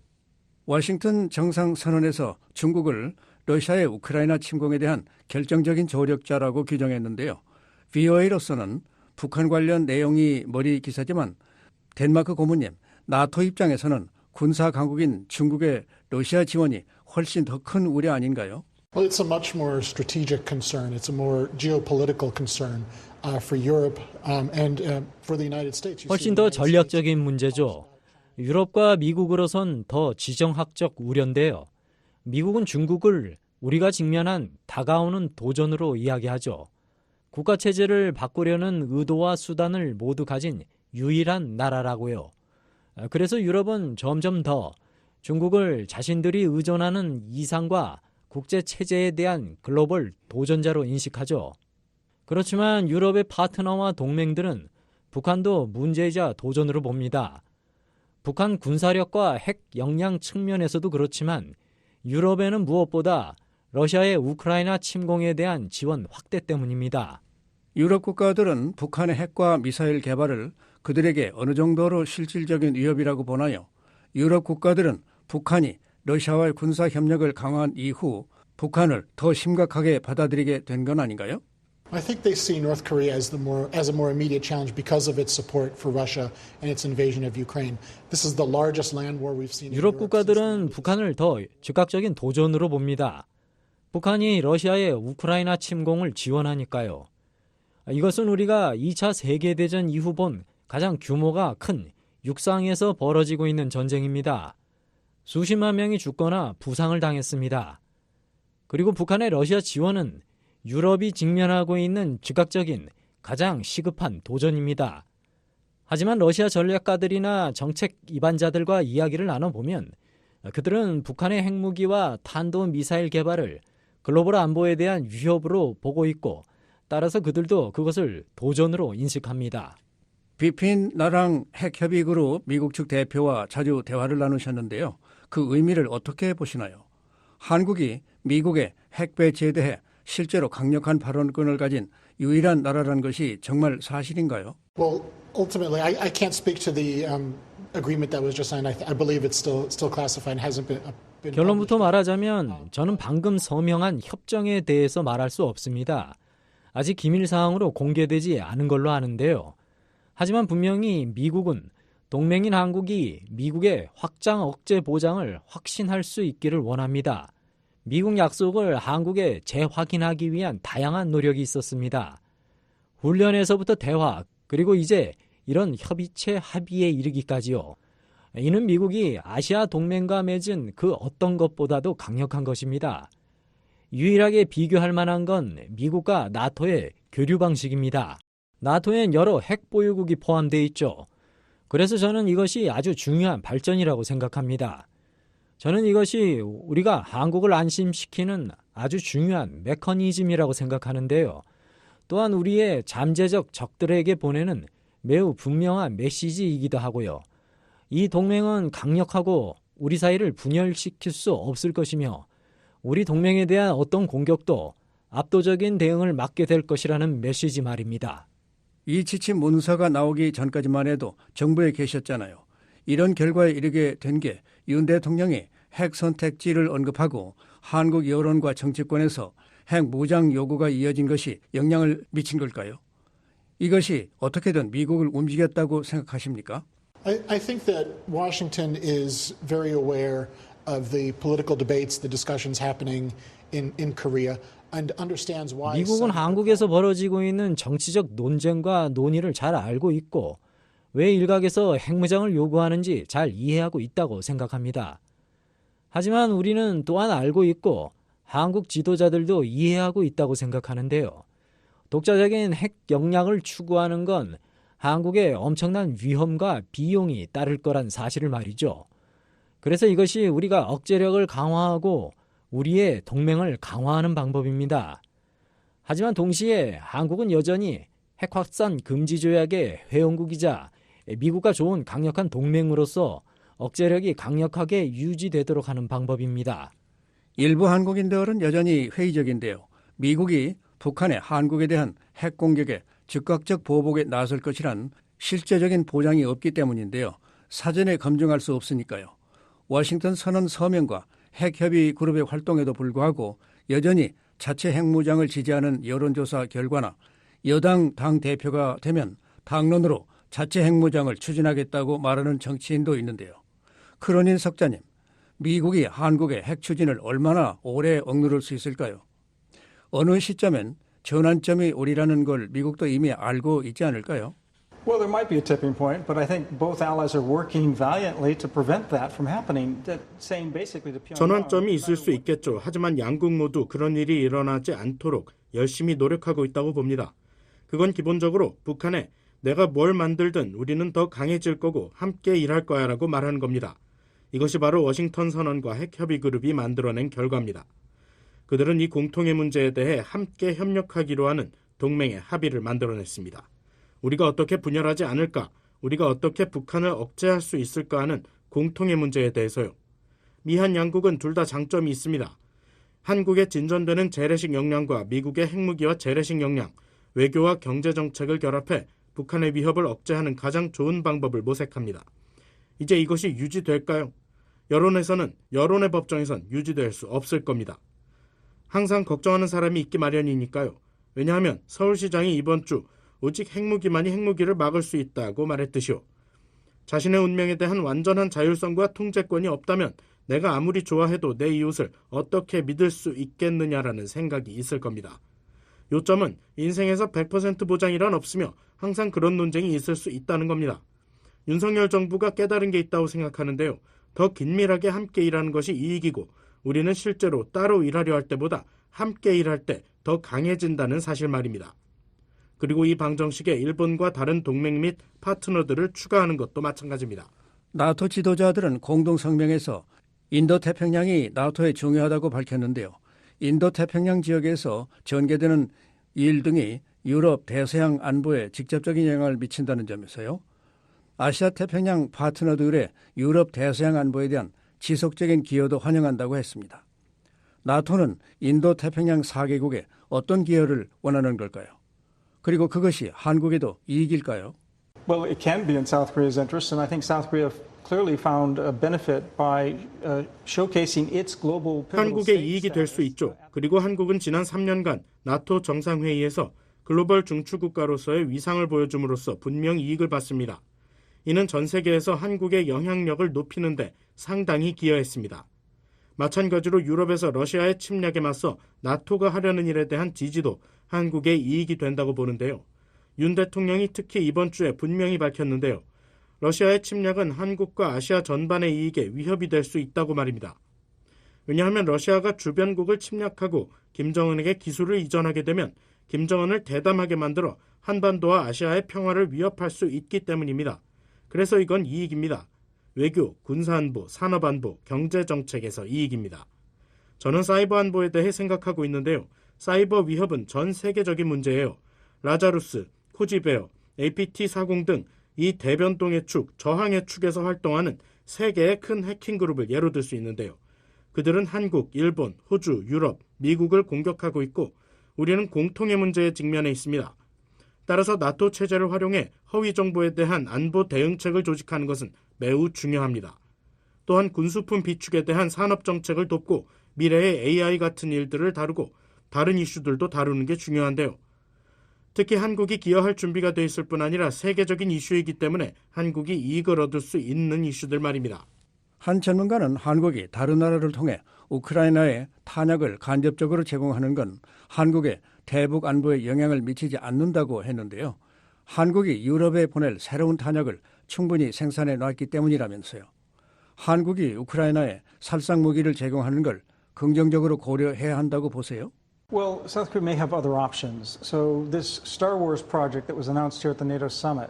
워싱턴 정상선언에서 중국을 러시아의 우크라이나 침공에 대한 결정적인 조력자라고 규정했는데요. VOA로서는 북한 관련 내용이 머리 기사지만 덴마크 고문님, 나토 입장에서는 군사 강국인 중국의 러시아 지원이 훨씬 더 큰 우려 아닌가요? Well, it's a much more strategic concern. It's a more geopolitical concern for Europe and for the United States. 훨씬 더 전략적인 문제죠. 유럽과 미국으로선 더 지정학적 우려인데요. 미국은 중국을 우리가 직면한 다가오는 도전으로 이야기하죠. 국가체제를 바꾸려는 의도와 수단을 모두 가진 유일한 나라라고요. 그래서 유럽은 점점 더 중국을 자신들이 의존하는 이상과 국제체제에 대한 글로벌 도전자로 인식하죠. 그렇지만 유럽의 파트너와 동맹들은 북한도 문제이자 도전으로 봅니다. 북한 군사력과 핵 역량 측면에서도 그렇지만 유럽에는 무엇보다 러시아의 우크라이나 침공에 대한 지원 확대 때문입니다. 유럽 국가들은 북한의 핵과 미사일 개발을 그들에게 어느 정도로 실질적인 위협이라고 보나요? 유럽 국가들은 북한이 러시아와의 군사 협력을 강화한 이후 북한을 더 심각하게 받아들이게 된 건 아닌가요? I think they see North Korea as a more immediate challenge because of its support for Russia and its invasion of Ukraine. This is the largest land war we've seen. 유럽 국가들은 북한을 더 즉각적인 도전으로 봅니다. 북한이 러시아의 우크라이나 침공을 지원하니까요. 이것은 우리가 2차 세계대전 이후 본 가장 규모가 큰 육상에서 벌어지고 있는 전쟁입니다. 수십만 명이 죽거나 부상을 당했습니다. 그리고 북한의 러시아 지원은 유럽이 직면하고 있는 즉각적인 가장 시급한 도전입니다. 하지만 러시아 전략가들이나 정책 이반자들과 이야기를 나눠보면 그들은 북한의 핵무기와 탄도미사일 개발을 글로벌 안보에 대한 위협으로 보고 있고 따라서 그들도 그것을 도전으로 인식합니다. 비핀 나랑 핵협의그룹 미국 측 대표와 자주 대화를 나누셨는데요. 그 의미를 어떻게 보시나요? 한국이 미국의 핵 배치에 대해 실제로 강력한 발언권을 가진 유일한 나라라는 것이 정말 사실인가요? Well, ultimately, I can't speak to the agreement that was just signed. I believe it's still classified and hasn't been. 결론부터 말하자면 저는 방금 서명한 협정에 대해서 말할 수 없습니다. 아직 기밀 사항으로 공개되지 않은 걸로 아는데요. 하지만 분명히 미국은 동맹인 한국이 미국의 확장 억제 보장을 확신할 수 있기를 원합니다. 미국 약속을 한국에 재확인하기 위한 다양한 노력이 있었습니다. 훈련에서부터 대화, 그리고 이제 이런 협의체 합의에 이르기까지요. 이는 미국이 아시아 동맹과 맺은 그 어떤 것보다도 강력한 것입니다. 유일하게 비교할 만한 건 미국과 나토의 교류 방식입니다. 나토엔 여러 핵 보유국이 포함되어 있죠. 그래서 저는 이것이 아주 중요한 발전이라고 생각합니다. 저는 이것이 우리가 한국을 안심시키는 아주 중요한 메커니즘이라고 생각하는데요. 또한 우리의 잠재적 적들에게 보내는 매우 분명한 메시지이기도 하고요. 이 동맹은 강력하고 우리 사이를 분열시킬 수 없을 것이며 우리 동맹에 대한 어떤 공격도 압도적인 대응을 맡게 될 것이라는 메시지 말입니다. 이 지침 문서가 나오기 전까지만 해도 정부에 계셨잖아요. 이런 결과에 이르게 된 게 윤 대통령이 핵 선택지를 언급하고 한국 여론과 정치권에서 핵 무장 요구가 이어진 것이 영향을 미친 걸까요? 이것이 어떻게든 미국을 움직였다고 생각하십니까? I think that Washington is very aware of the political debates, the discussions happening in Korea. and understands why. 미국은 한국에서 벌어지고 있는 정치적 논쟁과 논의를 잘 알고 있고 왜 일각에서 핵무장을 요구하는지 잘 이해하고 있다고 생각합니다. 하지만 우리는 또한 알고 있고 한국 지도자들도 이해하고 있다고 생각하는데요. 독자적인 핵 역량을 추구하는 건 한국에 엄청난 위험과 비용이 따를 거란 사실을 말이죠. 그래서 이것이 우리가 억제력을 강화하고 우리의 동맹을 강화하는 방법입니다. 하지만 동시에 한국은 여전히 핵 확산 금지 조약의 회원국이자 미국과 좋은 강력한 동맹으로서 억제력이 강력하게 유지되도록 하는 방법입니다. 일부 한국인들은 여전히 회의적인데요. 미국이 북한의 한국에 대한 핵 공격에 즉각적 보복에 나설 것이란 실제적인 보장이 없기 때문인데요. 사전에 검증할 수 없으니까요. 워싱턴 선언 서명과 핵협의 그룹의 활동에도 불구하고 여전히 자체 핵무장을 지지하는 여론조사 결과나 여당 당대표가 되면 당론으로 자체 핵무장을 추진하겠다고 말하는 정치인도 있는데요. 크로닌 석자님, 미국이 한국의 핵 추진을 얼마나 오래 억누를 수 있을까요? 어느 시점엔 전환점이 오리라는 걸 미국도 이미 알고 있지 않을까요? Well, there might be a tipping point, but I think both allies are working valiantly to prevent that from happening. Saying basically to Pyongyang. 전환점이 있을 수 있겠죠. 하지만 양국 모두 그런 일이 일어나지 않도록 열심히 노력하고 있다고 봅니다. 그건 기본적으로 북한에 내가 뭘 만들든 우리는 더 강해질 거고 함께 일할 거야라고 말하는 겁니다. 이것이 바로 워싱턴 선언과 핵협의 그룹이 만들어낸 결과입니다. 그들은 이 공통의 문제에 대해 함께 협력하기로 하는 동맹의 합의를 만들어냈습니다. 우리가 어떻게 분열하지 않을까, 우리가 어떻게 북한을 억제할 수 있을까 하는 공통의 문제에 대해서요. 미한 양국은 둘 다 장점이 있습니다. 한국의 진전되는 재래식 역량과 미국의 핵무기와 재래식 역량, 외교와 경제정책을 결합해 북한의 위협을 억제하는 가장 좋은 방법을 모색합니다. 이제 이것이 유지될까요? 여론에서는, 여론의 법정에선 유지될 수 없을 겁니다. 항상 걱정하는 사람이 있기 마련이니까요. 왜냐하면 서울시장이 이번 주 오직 핵무기만이 핵무기를 막을 수 있다고 말했듯이요. 자신의 운명에 대한 완전한 자율성과 통제권이 없다면 내가 아무리 좋아해도 내 이웃을 어떻게 믿을 수 있겠느냐라는 생각이 있을 겁니다. 요점은 인생에서 100% 보장이란 없으며 항상 그런 논쟁이 있을 수 있다는 겁니다. 윤석열 정부가 깨달은 게 있다고 생각하는데요. 더 긴밀하게 함께 일하는 것이 이익이고 우리는 실제로 따로 일하려 할 때보다 함께 일할 때 더 강해진다는 사실 말입니다. 그리고 이 방정식에 일본과 다른 동맹 및 파트너들을 추가하는 것도 마찬가지입니다. 나토 지도자들은 공동성명에서 인도태평양이 나토에 중요하다고 밝혔는데요. 인도태평양 지역에서 전개되는 일 등이 유럽 대서양 안보에 직접적인 영향을 미친다는 점에서요. 아시아태평양 파트너들의 유럽 대서양 안보에 대한 지속적인 기여도 환영한다고 했습니다. 나토는 인도태평양 4개국에 어떤 기여를 원하는 걸까요? 그리고 그것이 한국에도 이익일까요? Well, it can be in South Korea's interest, and I think South Korea clearly found a benefit by showcasing its global pivotal 한국의 state 이익이 될 수 status. 있죠. 그리고 한국은 지난 3년간 나토 정상회의에서 글로벌 중추국가로서의 위상을 보여줌으로써 분명 이익을 받습니다. 이는 전 세계에서 한국의 영향력을 높이는 데 상당히 기여했습니다. 마찬가지로 유럽에서 러시아의 침략에 맞서 나토가 하려는 일에 대한 지지도 한국의 이익이 된다고 보는데요. 윤 대통령이 특히 이번 주에 분명히 밝혔는데요. 러시아의 침략은 한국과 아시아 전반의 이익에 위협이 될 수 있다고 말입니다. 왜냐하면 러시아가 주변국을 침략하고 김정은에게 기술을 이전하게 되면 김정은을 대담하게 만들어 한반도와 아시아의 평화를 위협할 수 있기 때문입니다. 그래서 이건 이익입니다. 외교, 군사안보, 산업안보, 경제정책에서 이익입니다. 저는 사이버 안보에 대해 생각하고 있는데요. 사이버 위협은 전 세계적인 문제예요. 라자루스, 코지베어, APT40 등 이 대변동의 축, 저항의 축에서 활동하는 세 개의 큰 해킹 그룹을 예로 들 수 있는데요. 그들은 한국, 일본, 호주, 유럽, 미국을 공격하고 있고 우리는 공통의 문제에 직면해 있습니다. 따라서 나토 체제를 활용해 허위 정보에 대한 안보 대응책을 조직하는 것은 매우 중요합니다. 또한 군수품 비축에 대한 산업 정책을 돕고 미래의 AI 같은 일들을 다루고 다른 이슈들도 다루는 게 중요한데요. 특히 한국이 기여할 준비가 돼 있을 뿐 아니라 세계적인 이슈이기 때문에 한국이 이익을 얻을 수 있는 이슈들 말입니다. 한 전문가는 한국이 다른 나라를 통해 우크라이나에 탄약을 간접적으로 제공하는 건 한국의 대북 안보에 영향을 미치지 않는다고 했는데요. 한국이 유럽에 보낼 새로운 탄약을 충분히 생산해 놨기 때문이라면서요. 한국이 우크라이나에 살상 무기를 제공하는 걸 긍정적으로 고려해야 한다고 보세요? Well, South Korea may have other options. So this Star Wars project that was announced here at the NATO summit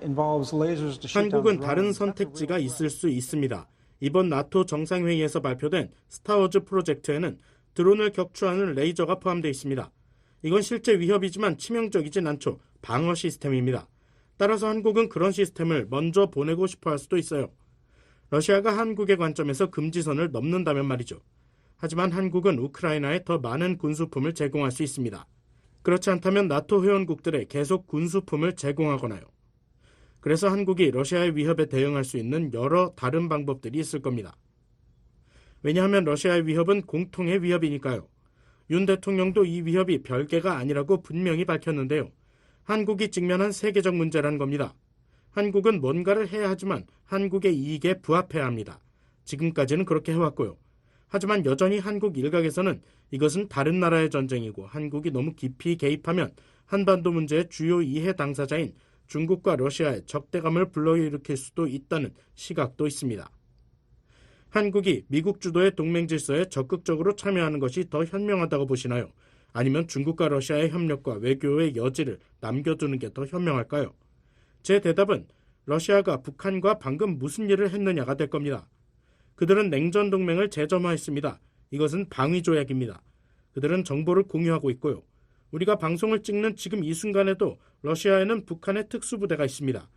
involves lasers to shoot down 한국은 drones. 다른 선택지가 있을 수 있습니다. 이번 나토 정상회의에서 발표된 스타워즈 프로젝트에는 드론을 격추하는 레이저가 포함되어 있습니다. 이건 실제 위협이지만 치명적이진 않죠. 방어 시스템입니다. 따라서 한국은 그런 시스템을 먼저 보내고 싶어 할 수도 있어요. 러시아가 한국의 관점에서 금지선을 넘는다면 말이죠. 하지만 한국은 우크라이나에 더 많은 군수품을 제공할 수 있습니다. 그렇지 않다면 나토 회원국들에 계속 군수품을 제공하거나요. 그래서 한국이 러시아의 위협에 대응할 수 있는 여러 다른 방법들이 있을 겁니다. 왜냐하면 러시아의 위협은 공통의 위협이니까요. 윤 대통령도 이 위협이 별개가 아니라고 분명히 밝혔는데요. 한국이 직면한 세계적 문제라는 겁니다. 한국은 뭔가를 해야 하지만 한국의 이익에 부합해야 합니다. 지금까지는 그렇게 해왔고요. 하지만 여전히 한국 일각에서는 이것은 다른 나라의 전쟁이고 한국이 너무 깊이 개입하면 한반도 문제의 주요 이해 당사자인 중국과 러시아의 적대감을 불러일으킬 수도 있다는 시각도 있습니다. 한국이 미국 주도의 동맹 질서에 적극적으로 참여하는 것이 더 현명하다고 보시나요? 아니면 중국과 러시아의 협력과 외교의 여지를 남겨두는 게 더 현명할까요? 제 대답은 러시아가 북한과 방금 무슨 일을 했느냐가 될 겁니다. 그들은 냉전 동맹을 재점화했습니다. 이것은 방위조약입니다. 그들은 정보를 공유하고 있고요. 우리가 방송을 찍는 지금 이 순간에도 러시아에는 북한의 특수부대가 있습니다.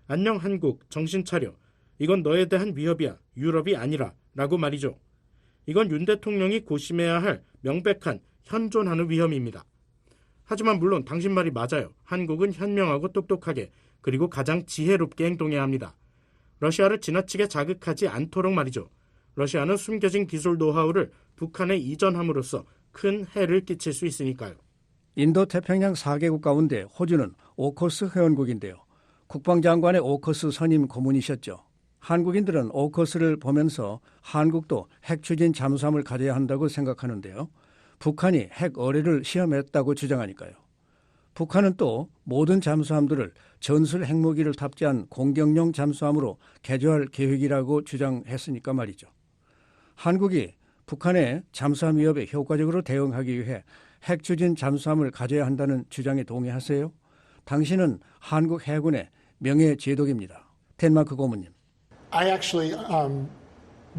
안녕 한국, 정신 차려. 이건 너에 대한 위협이야. 유럽이 아니라. 라고 말이죠. 이건 윤 대통령이 고심해야 할 명백한 현존하는 위험입니다. 하지만 물론 당신 말이 맞아요. 한국은 현명하고 똑똑하게 그리고 가장 지혜롭게 행동해야 합니다. 러시아를 지나치게 자극하지 않도록 말이죠. 러시아는 숨겨진 기술 노하우를 북한에 이전함으로써 큰 해를 끼칠 수 있으니까요. 인도태평양 4개국 가운데 호주는 오커스 회원국인데요. 국방장관의 오커스 선임 고문이셨죠. 한국인들은 오커스를 보면서 한국도 핵 추진 잠수함을 가져야 한다고 생각하는데요. 북한이 핵 어뢰를 시험했다고 주장하니까요. 북한은 또 모든 잠수함들을 전술 핵무기를 탑재한 공격용 잠수함으로 개조할 계획이라고 주장했으니까 말이죠. 한국이 북한의 잠수함 위협에 효과적으로 대응하기 위해 핵 추진 잠수함을 가져야 한다는 주장에 동의하세요? 당신은 한국 해군의 명예제독입니다. 덴마크 고문님. I actually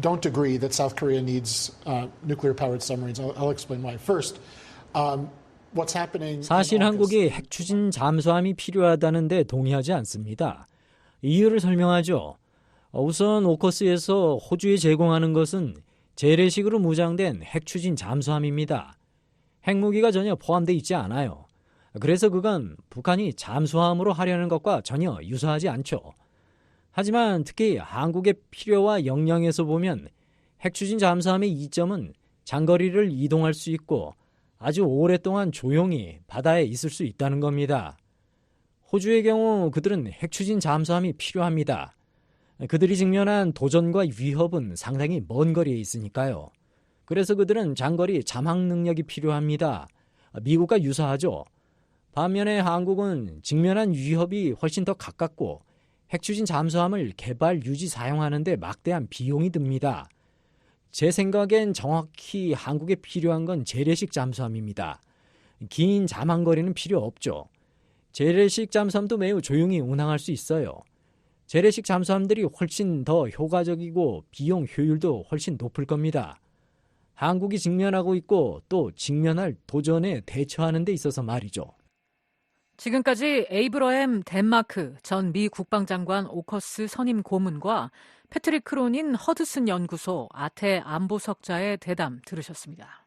don't agree that South Korea needs nuclear-powered submarines. I'll explain why. First, what's happening. 사실 한국이 핵 추진 잠수함이 필요하다는데 동의하지 않습니다. 이유를 설명하죠. 우선 오커스에서 호주에 제공하는 것은 재래식으로 무장된 핵 추진 잠수함입니다. 핵무기가 전혀 포함되어 있지 않아요. 그래서 그건 북한이 잠수함으로 하려는 것과 전혀 유사하지 않죠. 하지만 특히 한국의 필요와 역량에서 보면 핵추진 잠수함의 이점은 장거리를 이동할 수 있고 아주 오랫동안 조용히 바다에 있을 수 있다는 겁니다. 호주의 경우 그들은 핵추진 잠수함이 필요합니다. 그들이 직면한 도전과 위협은 상당히 먼 거리에 있으니까요. 그래서 그들은 장거리 잠항 능력이 필요합니다. 미국과 유사하죠. 반면에 한국은 직면한 위협이 훨씬 더 가깝고 핵추진 잠수함을 개발, 유지, 사용하는 데 막대한 비용이 듭니다. 제 생각엔 정확히 한국에 필요한 건 재래식 잠수함입니다. 긴 잠항거리는 필요 없죠. 재래식 잠수함도 매우 조용히 운항할 수 있어요. 재래식 잠수함들이 훨씬 더 효과적이고 비용 효율도 훨씬 높을 겁니다. 한국이 직면하고 있고 또 직면할 도전에 대처하는 데 있어서 말이죠. 지금까지 에이브러햄 덴마크 전 미 국방장관 오커스 선임 고문과 패트릭 크로닌 허드슨 연구소 아태 안보석자의 대담 들으셨습니다.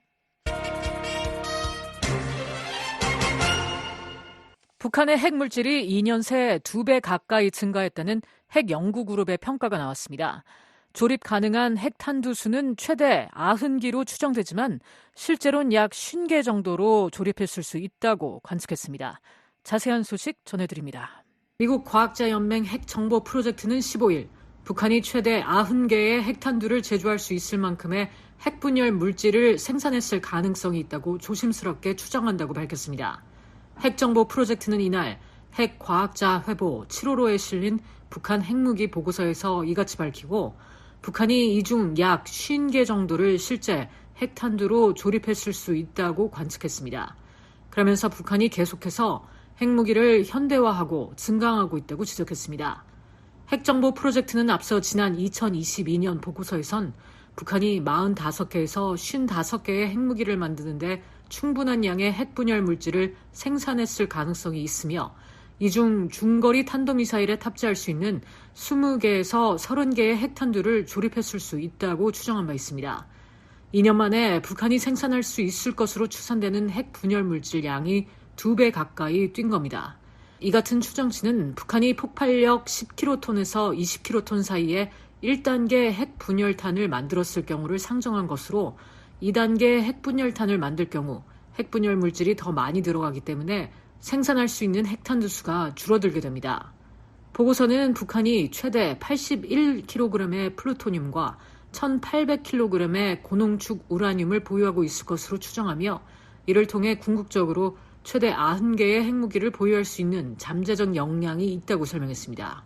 북한의 핵물질이 2년 새 2배 가까이 증가했다는 핵연구그룹의 평가가 나왔습니다. 조립 가능한 핵탄두수는 최대 90기로 추정되지만 실제로는 약 50개 정도로 조립했을 수 있다고 관측했습니다. 자세한 소식 전해드립니다. 미국 과학자연맹 핵정보 프로젝트는 15일 북한이 최대 90개의 핵탄두를 제조할 수 있을 만큼의 핵분열 물질을 생산했을 가능성이 있다고 조심스럽게 추정한다고 밝혔습니다. 핵정보 프로젝트는 이날 핵과학자 회보 7호로에 실린 북한 핵무기 보고서에서 이같이 밝히고 북한이 이 중 약 50개 정도를 실제 핵탄두로 조립했을 수 있다고 관측했습니다. 그러면서 북한이 계속해서 핵무기를 현대화하고 증강하고 있다고 지적했습니다. 핵정보 프로젝트는 앞서 지난 2022년 보고서에선 북한이 45개에서 55개의 핵무기를 만드는데 충분한 양의 핵분열 물질을 생산했을 가능성이 있으며 이 중 중거리 탄도미사일에 탑재할 수 있는 20개에서 30개의 핵탄두를 조립했을 수 있다고 추정한 바 있습니다. 2년 만에 북한이 생산할 수 있을 것으로 추산되는 핵분열 물질 양이 2배 가까이 뛴 겁니다. 이 같은 추정치는 북한이 폭발력 10킬로톤에서 20킬로톤 사이에 1단계 핵분열탄을 만들었을 경우를 상정한 것으로 2단계 핵분열탄을 만들 경우 핵분열 물질이 더 많이 들어가기 때문에 생산할 수 있는 핵탄두 수가 줄어들게 됩니다. 보고서는 북한이 최대 81kg의 플루토늄과 1800kg의 고농축 우라늄을 보유하고 있을 것으로 추정하며 이를 통해 궁극적으로 최대 90개의 핵무기를 보유할 수 있는 잠재적 역량이 있다고 설명했습니다.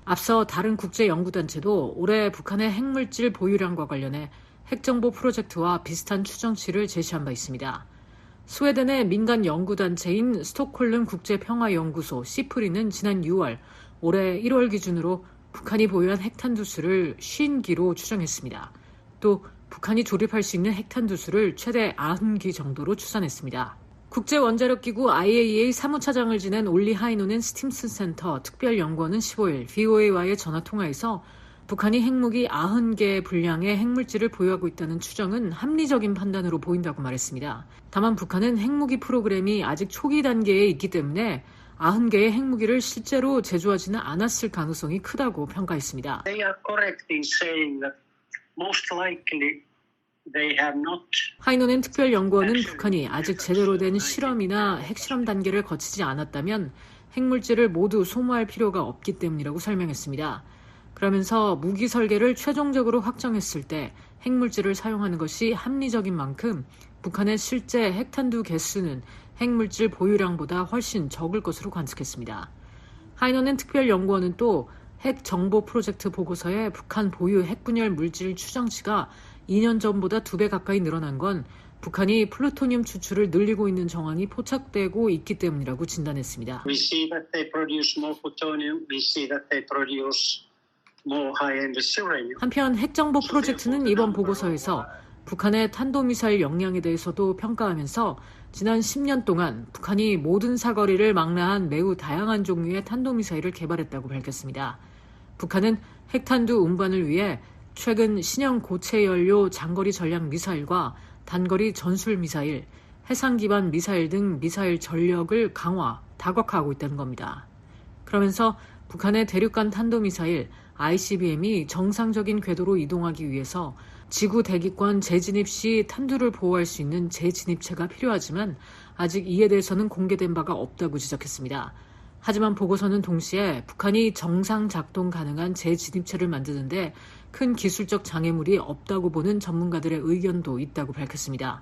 앞서 다른 국제연구단체도 올해 북한의 핵물질 보유량과 관련해 핵정보 프로젝트와 비슷한 추정치를 제시한 바 있습니다. 스웨덴의 민간 연구단체인 스톡홀름 국제평화연구소 시프리는 지난 6월, 올해 1월 기준으로 북한이 보유한 핵탄두 수를 50기로 추정했습니다. 또 북한이 조립할 수 있는 핵탄두 수를 최대 90기 정도로 추산했습니다. 국제원자력기구 IAEA 사무차장을 지낸 올리 하이노넨 스팀슨 센터 특별연구원은 15일 VOA와의 전화통화에서 북한이 핵무기 90개 분량의 핵물질을 보유하고 있다는 추정은 합리적인 판단으로 보인다고 말했습니다. 다만 북한은 핵무기 프로그램이 아직 초기 단계에 있기 때문에 90개의 핵무기를 실제로 제조하지는 않았을 가능성이 크다고 평가했습니다. They are correct in saying that most likely they have not. 하이노넨 특별연구원은 북한이 아직 제대로 된 실험이나 핵실험 단계를 거치지 않았다면 핵물질을 모두 소모할 필요가 없기 때문이라고 설명했습니다. 그러면서 무기 설계를 최종적으로 확정했을 때 핵물질을 사용하는 것이 합리적인 만큼 북한의 실제 핵탄두 개수는 핵물질 보유량보다 훨씬 적을 것으로 관측했습니다. 하이노넨 특별연구원은 또 핵정보 프로젝트 보고서에 북한 보유 핵분열 물질 추정치가 2년 전보다 2배 가까이 늘어난 건 북한이 플루토늄 추출을 늘리고 있는 정황이 포착되고 있기 때문이라고 진단했습니다. We see that they produce more plutonium. We see that they produce more high-end uranium. 한편 핵정보 프로젝트는 이번 보고서에서 북한의 탄도미사일 역량에 대해서도 평가하면서 지난 10년 동안 북한이 모든 사거리를 망라한 매우 다양한 종류의 탄도미사일을 개발했다고 밝혔습니다. 북한은 핵탄두 운반을 위해 최근 신형 고체 연료 장거리 전략 미사일과 단거리 전술 미사일, 해상 기반 미사일 등 미사일 전력을 강화, 다각화하고 있다는 겁니다. 그러면서 북한의 대륙간 탄도미사일 ICBM이 정상적인 궤도로 이동하기 위해서 지구 대기권 재진입 시 탄두를 보호할 수 있는 재진입체가 필요하지만 아직 이에 대해서는 공개된 바가 없다고 지적했습니다. 하지만 보고서는 동시에 북한이 정상 작동 가능한 재진입체를 만드는데 큰 기술적 장애물이 없다고 보는 전문가들의 의견도 있다고 밝혔습니다.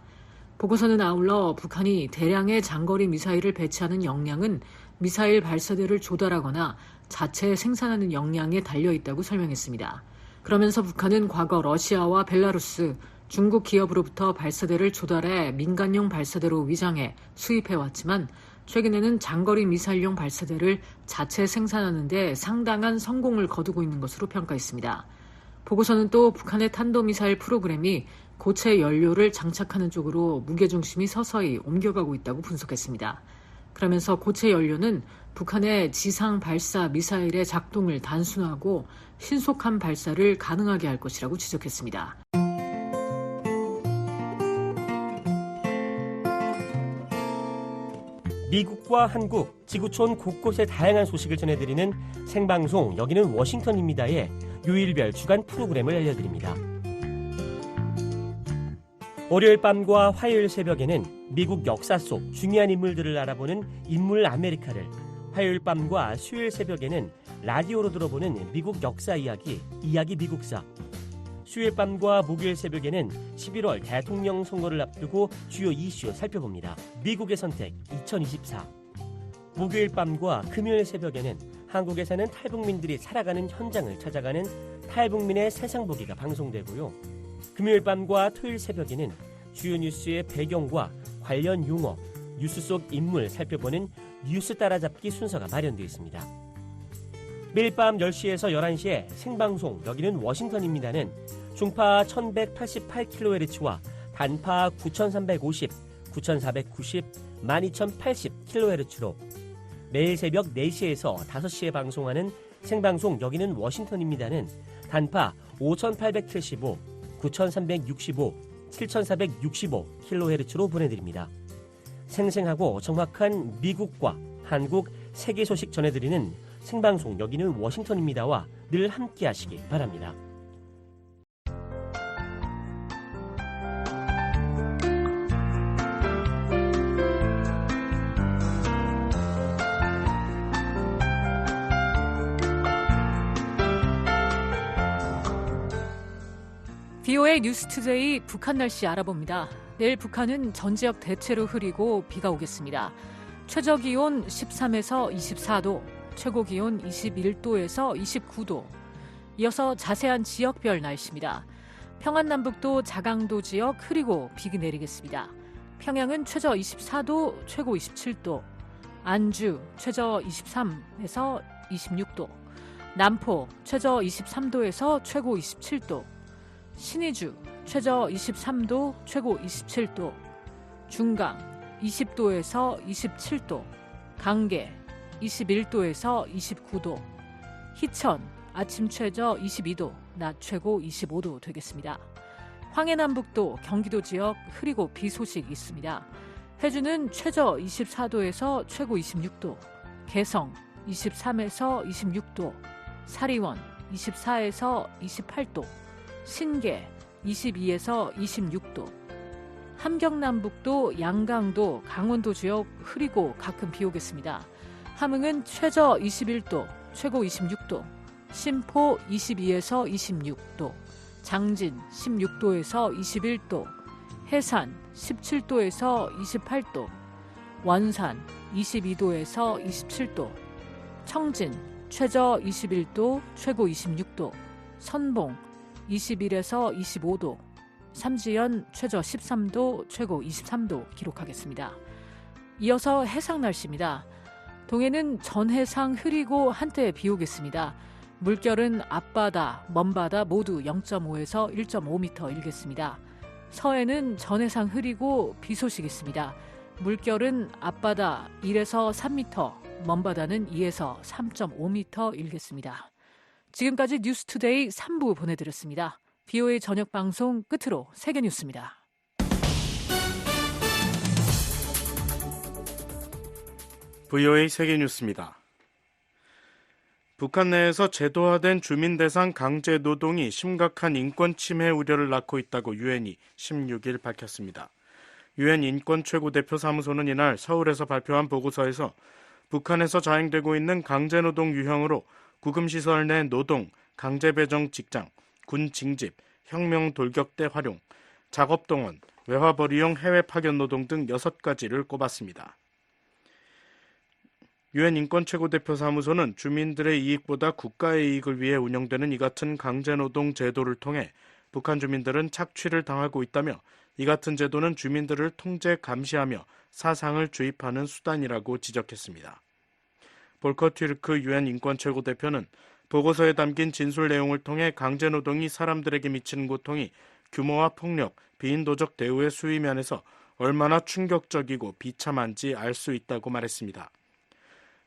보고서는 아울러 북한이 대량의 장거리 미사일을 배치하는 역량은 미사일 발사대를 조달하거나 자체 생산하는 역량에 달려있다고 설명했습니다. 그러면서 북한은 과거 러시아와 벨라루스, 중국 기업으로부터 발사대를 조달해 민간용 발사대로 위장해 수입해왔지만 최근에는 장거리 미사일용 발사대를 자체 생산하는 데 상당한 성공을 거두고 있는 것으로 평가했습니다. 보고서는 또 북한의 탄도미사일 프로그램이 고체 연료를 장착하는 쪽으로 무게중심이 서서히 옮겨가고 있다고 분석했습니다. 그러면서 고체 연료는 북한의 지상 발사 미사일의 작동을 단순화하고 신속한 발사를 가능하게 할 것이라고 지적했습니다. 미국과 한국, 지구촌 곳곳의 다양한 소식을 전해드리는 생방송 여기는 워싱턴입니다의 요일별 주간 프로그램을 알려드립니다. 월요일 밤과 화요일 새벽에는 미국 역사 속 중요한 인물들을 알아보는 인물 아메리카를, 화요일 밤과 수요일 새벽에는 라디오로 들어보는 미국 역사 이야기 미국사. 수요일 밤과 목요일 새벽에는 11월 대통령 선거를 앞두고 주요 이슈 살펴봅니다. 미국의 선택 2024. 목요일 밤과 금요일 새벽에는 한국에 사는 탈북민들이 살아가는 현장을 찾아가는 탈북민의 세상보기가 방송되고요. 금요일 밤과 토요일 새벽에는 주요 뉴스의 배경과 관련 용어, 뉴스 속 인물 살펴보는 뉴스 따라잡기 순서가 마련되어 있습니다. 매일 밤 10시에서 11시에 생방송 여기는 워싱턴입니다는 중파 1188kHz와 단파 9350, 9490, 12080kHz로 매일 새벽 4시에서 5시에 방송하는 생방송 여기는 워싱턴입니다는 단파 5875, 9365, 7465kHz로 보내드립니다. 생생하고 정확한 미국과 한국, 세계 소식 전해드리는 생방송 여기는 워싱턴입니다와 늘 함께 하시기 바랍니다. VOA 뉴스투데이 북한 날씨 알아봅니다. 내일 북한은 전 지역 대체로 흐리고 비가 오겠습니다. 최저기온 13에서 24도, 최고기온 21도에서 29도. 이어서 자세한 지역별 날씨입니다. 평안남북도 자강도 지역 흐리고 비 내리겠습니다. 평양은 최저 24도, 최고 27도. 안주 최저 23에서 26도. 남포 최저 23도에서 최고 27도. 신의주 최저 23도, 최고 27도. 중강 20도에서 27도. 강계 21도에서 29도. 희천 아침 최저 22도, 낮 최고 25도 되겠습니다. 황해남북도 경기도 지역 흐리고 비 소식 있습니다. 해주는 최저 24도에서 최고 26도. 개성 23에서 26도. 사리원 24에서 28도. 신계 22에서 26도. 함경남북도, 양강도, 강원도 지역 흐리고 가끔 비 오겠습니다. 함흥은 최저 21도, 최고 26도. 심포 22에서 26도. 장진 16도에서 21도. 해산 17도에서 28도. 원산 22도에서 27도. 청진 최저 21도, 최고 26도. 선봉 21에서 25도. 삼지연 최저 13도, 최고 23도 기록하겠습니다. 이어서 해상 날씨입니다. 동해는 전해상 흐리고 한때 비 오겠습니다. 물결은 앞바다, 먼바다 모두 0.5에서 1.5m 일겠습니다. 서해는 전해상 흐리고 비 소식 있습니다. 물결은 앞바다 1에서 3m, 먼바다는 2에서 3.5m 일겠습니다. 지금까지 뉴스투데이 3부 보내드렸습니다. VOA 저녁 방송 끝으로 세계뉴스입니다. VOA 세계뉴스입니다. 북한 내에서 제도화된 주민 대상 강제 노동이 심각한 인권 침해 우려를 낳고 있다고 유엔이 16일 밝혔습니다. 유엔 인권 최고대표 사무소는 이날 서울에서 발표한 보고서에서 북한에서 자행되고 있는 강제 노동 유형으로 구금시설 내 노동, 강제배정 직장, 군 징집, 혁명 돌격대 활용, 작업동원, 외화벌이용 해외 파견 노동 등 6가지를 꼽았습니다. 유엔 인권 최고대표 사무소는 주민들의 이익보다 국가의 이익을 위해 운영되는 이 같은 강제노동 제도를 통해 북한 주민들은 착취를 당하고 있다며 이 같은 제도는 주민들을 통제 감시하며 사상을 주입하는 수단이라고 지적했습니다. 볼커 튀르크 유엔 인권 최고대표는 보고서에 담긴 진술 내용을 통해 강제노동이 사람들에게 미치는 고통이 규모와 폭력, 비인도적 대우의 수위 면에서 얼마나 충격적이고 비참한지 알 수 있다고 말했습니다.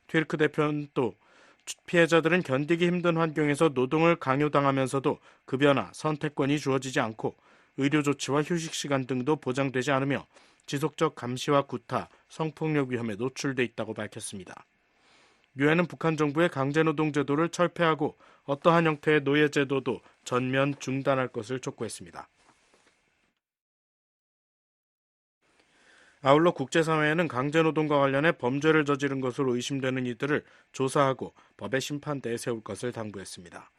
튀르크 대표는 또 피해자들은 견디기 힘든 환경에서 노동을 강요당하면서도 급여나 선택권이 주어지지 않고 의료 조치와 휴식 시간 등도 보장되지 않으며 지속적 감시와 구타, 성폭력 위험에 노출돼 있다고 밝혔습니다. 유엔은 북한 정부의 강제노동 제도를 철폐하고 어떠한 형태의 노예 제도도 전면 중단할 것을 촉구했습니다. 아울러 국제사회에는 강제노동과 관련해 범죄를 저지른 것으로 의심되는 이들을 조사하고 법의 심판대에 세울 것을 당부했습니다.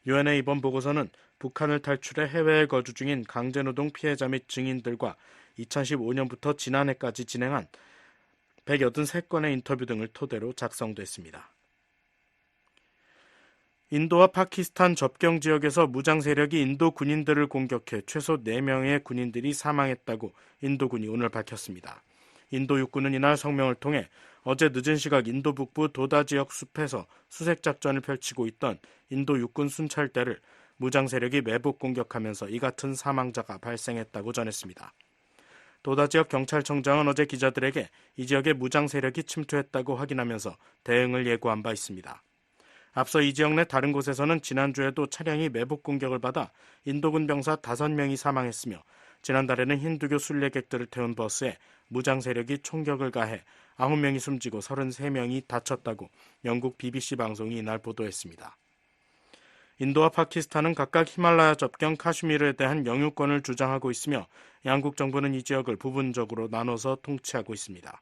유엔의 이번 보고서는 북한을 탈출해 해외에 거주 중인 강제노동 피해자 및 증인들과 2015년부터 지난해까지 진행한 183건의 인터뷰 등을 토대로 작성됐습니다. 인도와 파키스탄 접경 지역에서 무장 세력이 인도 군인들을 공격해 최소 4명의 군인들이 사망했다고 인도군이 오늘 밝혔습니다. 인도 육군은 이날 성명을 통해 어제 늦은 시각 인도 북부 도다 지역 숲에서 수색 작전을 펼치고 있던 인도 육군 순찰대를 무장 세력이 매복 공격하면서 이 같은 사망자가 발생했다고 전했습니다. 도다 지역 경찰청장은 어제 기자들에게 이 지역에 무장 세력이 침투했다고 확인하면서 대응을 예고한 바 있습니다. 앞서 이 지역 내 다른 곳에서는 지난주에도 차량이 매복 공격을 받아 인도군 병사 5명이 사망했으며 지난달에는 힌두교 순례객들을 태운 버스에 무장 세력이 총격을 가해 9명이 숨지고 33명이 다쳤다고 영국 BBC 방송이 이날 보도했습니다. 인도와 파키스탄은 각각 히말라야 접경 카슈미르에 대한 영유권을 주장하고 있으며 양국 정부는 이 지역을 부분적으로 나눠서 통치하고 있습니다.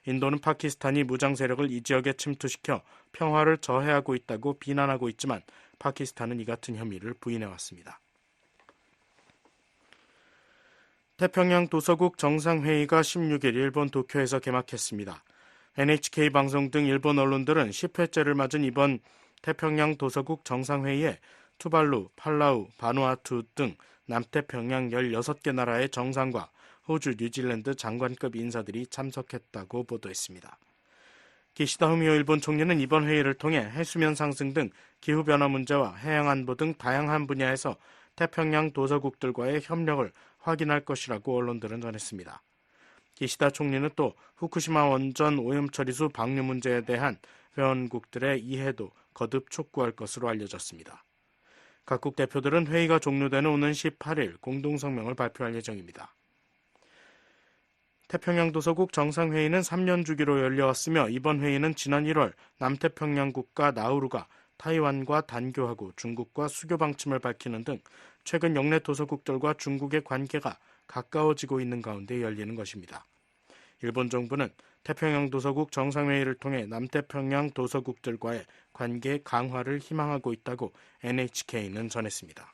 인도는 파키스탄이 무장 세력을 이 지역에 침투시켜 평화를 저해하고 있다고 비난하고 있지만 파키스탄은 이 같은 혐의를 부인해왔습니다. 태평양 도서국 정상회의가 16일 일본 도쿄에서 개막했습니다. NHK 방송 등 일본 언론들은 10회째를 맞은 이번 태평양 도서국 정상회의에 투발루, 팔라우, 바누아투 등 남태평양 16개 나라의 정상과 호주, 뉴질랜드 장관급 인사들이 참석했다고 보도했습니다. 기시다 후미오 일본 총리는 이번 회의를 통해 해수면 상승 등 기후변화 문제와 해양안보 등 다양한 분야에서 태평양 도서국들과의 협력을 확인할 것이라고 언론들은 전했습니다. 기시다 총리는 또 후쿠시마 원전 오염처리수 방류 문제에 대한 회원국들의 이해도 거듭 촉구할 것으로 알려졌습니다. 각국 대표들은 회의가 종료되는 오는 18일 공동성명을 발표할 예정입니다. 태평양 도서국 정상회의는 3년 주기로 열려왔으며 이번 회의는 지난 1월 남태평양 국가 나우루가 타이완과 단교하고 중국과 수교 방침을 밝히는 등 최근 영내 도서국들과 중국의 관계가 가까워지고 있는 가운데 열리는 것입니다. 일본 정부는 태평양 도서국 정상회의를 통해 남태평양 도서국들과의 관계 강화를 희망하고 있다고 NHK는 전했습니다.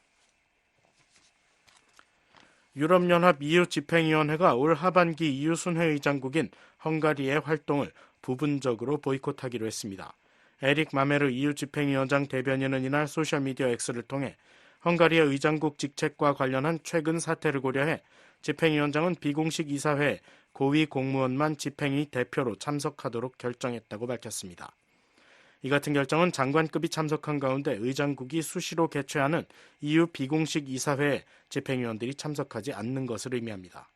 유럽연합 EU 집행위원회가 올 하반기 EU 순회의장국인 헝가리의 활동을 부분적으로 보이콧하기로 했습니다. 에릭 마메르 EU 집행위원장 대변인은 이날 소셜미디어 X를 통해 헝가리의 의장국 직책과 관련한 최근 사태를 고려해 집행위원장은 비공식 이사회에 고위 공무원만 집행위 대표로 참석하도록 결정했다고 밝혔습니다. 이 같은 결정은 장관급이 참석한 가운데 의장국이 수시로 개최하는 EU 비공식 이사회에 집행위원들이 참석하지 않는 것을 의미합니다.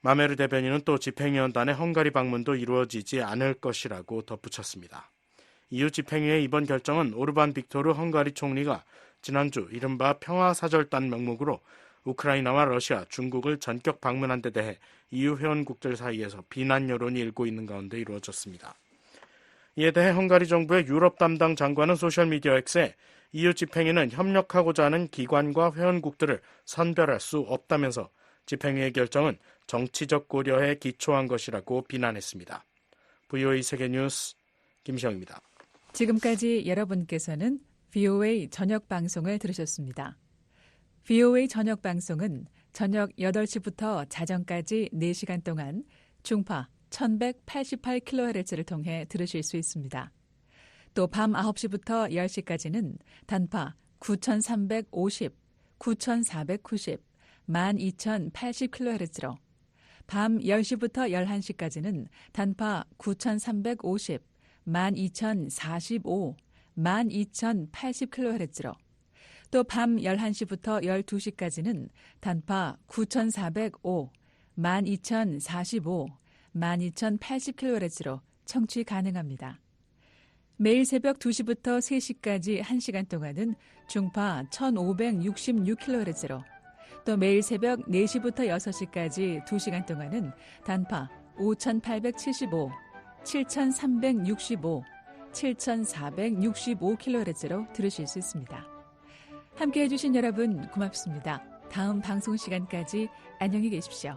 마메르 대변인은 또 집행위원단의 헝가리 방문도 이루어지지 않을 것이라고 덧붙였습니다. EU 집행위의 이번 결정은 오르반 빅토르 헝가리 총리가 지난주 이른바 평화사절단 명목으로 우크라이나와 러시아, 중국을 전격 방문한 데 대해 EU 회원국들 사이에서 비난 여론이 일고 있는 가운데 이루어졌습니다. 이에 대해 헝가리 정부의 유럽 담당 장관은 소셜미디어 X에 EU 집행위는 협력하고자 하는 기관과 회원국들을 선별할 수 없다면서 집행위의 결정은 정치적 고려에 기초한 것이라고 비난했습니다. VOA 세계뉴스 김시영입니다. 지금까지 여러분께서는 VOA 저녁 방송을 들으셨습니다. VOA 저녁 방송은 저녁 8시부터 자정까지 4시간 동안 중파 1188kHz를 통해 들으실 수 있습니다. 또 밤 9시부터 10시까지는 단파 9350, 9490, 12080kHz로 밤 10시부터 11시까지는 단파 9350, 12045, 12080kHz로 또 밤 11시부터 12시까지는 단파 9405, 12045, 12080kHz로 청취 가능합니다. 매일 새벽 2시부터 3시까지 1시간 동안은 중파 1566kHz로 또 매일 새벽 4시부터 6시까지 2시간 동안은 단파 5875, 7365, 7465kHz로 들으실 수 있습니다. 함께해 주신 여러분 고맙습니다. 다음 방송 시간까지 안녕히 계십시오.